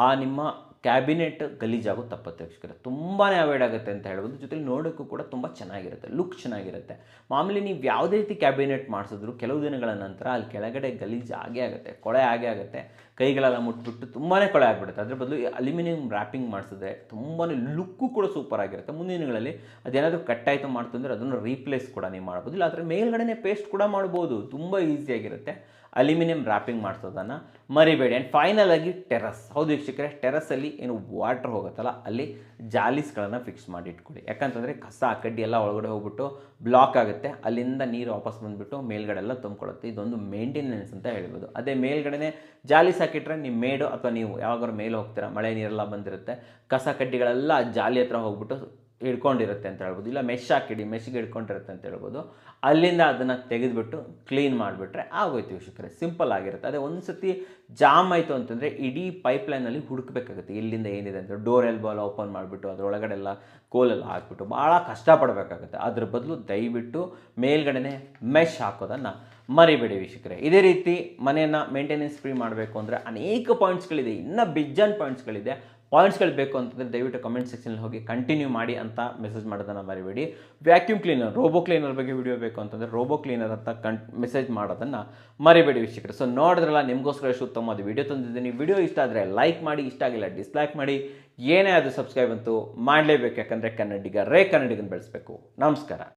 ಆ ನಿಮ್ಮ ಕ್ಯಾಬಿನೆಟ್ ಗಲೀಜಾಗೋ ತಪ್ಪತ್ತೆ ವೀಕ್ಷಕರೇ, ತುಂಬಾ ಅವಾಯ್ಡ್ ಆಗುತ್ತೆ ಅಂತ ಹೇಳ್ಬೋದು. ಜೊತೆಲಿ ನೋಡೋಕ್ಕೂ ಕೂಡ ತುಂಬ ಚೆನ್ನಾಗಿರುತ್ತೆ, ಲುಕ್ ಚೆನ್ನಾಗಿರುತ್ತೆ. ಮಾಮೂಲಿ ನೀವು ಯಾವುದೇ ರೀತಿ ಕ್ಯಾಬಿನೆಟ್ ಮಾಡಿಸಿದ್ರು ಕೆಲವು ದಿನಗಳ ನಂತರ ಅಲ್ಲಿ ಕೆಳಗಡೆ ಗಲೀಜು ಆಗೇ ಆಗುತ್ತೆ, ಕೊಳೆ ಆಗೇ ಆಗುತ್ತೆ, ಕೈಗಳೆಲ್ಲ ಮುಟ್ಬಿಟ್ಟು ತುಂಬಾ ಕೊಳೆ ಆಗಿಬಿಡುತ್ತೆ. ಅದ್ರ ಬದಲು ಅಲ್ಯೂಮಿನಿಯಂ ರ್ಯಾಪಿಂಗ್ ಮಾಡಿಸಿದ್ರೆ ತುಂಬಾ ಲುಕ್ಕು ಕೂಡ ಸೂಪರ್ ಆಗಿರುತ್ತೆ. ಮುಂದಿನ ದಿನಗಳಲ್ಲಿ ಅದೇನಾದರೂ ಕಟ್ಟಾಯಿತು ಮಾಡ್ತಂದ್ರೆ ಅದನ್ನು ರೀಪ್ಲೇಸ್ ಕೂಡ ನೀವು ಮಾಡ್ಬೋದು, ಇಲ್ಲ ಅದರ ಮೇಲ್ಗಡೆ ಪೇಸ್ಟ್ ಕೂಡ ಮಾಡ್ಬೋದು, ತುಂಬ ಈಸಿಯಾಗಿರುತ್ತೆ. ಅಲ್ಯೂಮಿನಿಯಂ ರ್ಯಾಪಿಂಗ್ ಮಾಡಿಸೋದನ್ನು ಮರಿಬೇಡಿ. ಆ್ಯಂಡ್ ಫೈನಲ್ ಆಗಿ ಟೆರಸ್. ಹೌದು ವೀಕ್ಷಕರೇ, ಟೆರಸಲ್ಲಿ ಏನು ವಾಟರ್ ಹೋಗುತ್ತಲ್ಲ ಅಲ್ಲಿ ಜಾಲೀಸ್ಗಳನ್ನು ಫಿಕ್ಸ್ ಮಾಡಿ ಇಟ್ಕೊಳ್ಳಿ. ಯಾಕಂತಂದರೆ ಕಸ ಕಡ್ಡಿ ಎಲ್ಲ ಒಳಗಡೆ ಹೋಗ್ಬಿಟ್ಟು ಬ್ಲಾಕ್ ಆಗುತ್ತೆ, ಅಲ್ಲಿಂದ ನೀರು ವಾಪಸ್ ಬಂದುಬಿಟ್ಟು ಮೇಲ್ಗಡೆ ಎಲ್ಲ ತುಂಬಿಕೊಳ್ಳುತ್ತೆ. ಇದೊಂದು ಮೇಂಟೆನೆನ್ಸ್ ಅಂತ ಹೇಳ್ಬೋದು. ಅದೇ ಮೇಲ್ಗಡೆ ಜಾಲೀಸ್ ಹಾಕಿಟ್ರೆ ನಿಮ್ಮ ಮೇಡು ಅಥವಾ ನೀವು ಯಾವಾಗಾದ್ರೂ ಮೇಲೆ ಹೋಗ್ತೀರಾ, ಮಳೆ ನೀರೆಲ್ಲ ಬಂದಿರುತ್ತೆ, ಕಸ ಕಡ್ಡಿಗಳೆಲ್ಲ ಜಾಲಿ ಹತ್ರ ಹೋಗ್ಬಿಟ್ಟು ಹಿಡ್ಕೊಂಡಿರುತ್ತೆ ಅಂತ ಹೇಳ್ಬೋದು. ಇಲ್ಲ ಮೆಶ್ ಹಾಕಿಡಿ, ಮೆಶ್ಗೆ ಹಿಡ್ಕೊಂಡಿರುತ್ತೆ ಅಂತ ಹೇಳ್ಬೋದು. ಅಲ್ಲಿಂದ ಅದನ್ನು ತೆಗೆದುಬಿಟ್ಟು ಕ್ಲೀನ್ ಮಾಡಿಬಿಟ್ರೆ ಆಗೋಯ್ತು ವೀಕ್ಷಕರೇ, ಸಿಂಪಲ್ ಆಗಿರುತ್ತೆ. ಅದೇ ಒಂದು ಸತಿ ಜಾಮ್ ಆಯಿತು ಅಂತಂದರೆ ಇಡೀ ಪೈಪ್ಲೈನಲ್ಲಿ ಹುಡುಕಬೇಕಾಗುತ್ತೆ ಎಲ್ಲಿಂದ ಏನಿದೆ ಅಂತ. ಡೋರ್ ಎಲ್ಬೋ ಎಲ್ಲ ಓಪನ್ ಮಾಡಿಬಿಟ್ಟು ಅದರೊಳಗಡೆ ಎಲ್ಲ ಕೋಲೆಲ್ಲ ಹಾಕ್ಬಿಟ್ಟು ಭಾಳ ಕಷ್ಟಪಡಬೇಕಾಗುತ್ತೆ. ಅದ್ರ ಬದಲು ದಯವಿಟ್ಟು ಮೇಲ್ಗಡೆ ಮೆಶ್ ಹಾಕೋದನ್ನು ಮರಿಬೇಡಿ ವೀಕ್ಷಕರೇ. ಇದೇ ರೀತಿ ಮನೆಯನ್ನು ಮೇಂಟೆನೆನ್ಸ್ ಫ್ರೀ ಮಾಡಬೇಕು ಅಂದರೆ ಅನೇಕ ಪಾಯಿಂಟ್ಸ್ಗಳಿದೆ, ಇನ್ನೂ ಬಿಜ್ಜನ್ ಪಾಯಿಂಟ್ಸ್ಗಳಿದೆ. ಪಾಯಿಂಟ್ಸ್ಗಳು ಬೇಕು ಅಂತಂದರೆ ದಯವಿಟ್ಟು ಕಮೆಂಟ್ ಸೆಕ್ಷನಲ್ಲಿ ಹೋಗಿ ಕಂಟಿನ್ಯೂ ಮಾಡಿ ಅಂತ ಮೆಸೇಜ್ ಮಾಡೋದನ್ನು ಮರಿಬೇಡಿ. ವ್ಯಾಕ್ಯೂಮ್ ಕ್ಲೀನರ್, ರೋಬೋ ಕ್ಲೀನರ್ ಬಗ್ಗೆ ವಿಡಿಯೋ ಬೇಕು ಅಂತಂದರೆ ರೋಬೋ ಕ್ಲೀನರ್ ಅಂತ ಮೆಸೇಜ್ ಮಾಡೋದನ್ನು ಮರಿಬೇಡಿ ವೀಕ್ಷಕರು. ಸೊ ನೋಡಿದ್ರಲ್ಲ, ನಿಮಗೋಸ್ಕರ ಎಷ್ಟು ಉತ್ತಮವಾದ ವಿಡಿಯೋ ತಂದಿದ್ದೀನಿ. ವಿಡಿಯೋ ಇಷ್ಟ ಆದರೆ ಲೈಕ್ ಮಾಡಿ, ಇಷ್ಟ ಆಗಿಲ್ಲ ಡಿಸ್ಲೈಕ್ ಮಾಡಿ, ಏನೇ ಅದು ಸಬ್ಸ್ಕ್ರೈಬ್ ಅಂತೂ ಮಾಡಲೇಬೇಕು. ಯಾಕಂದರೆ ಕನ್ನಡಿಗರೇ ಕನ್ನಡಿಗನ ಬೆಳೆಸಬೇಕು. ನಮಸ್ಕಾರ.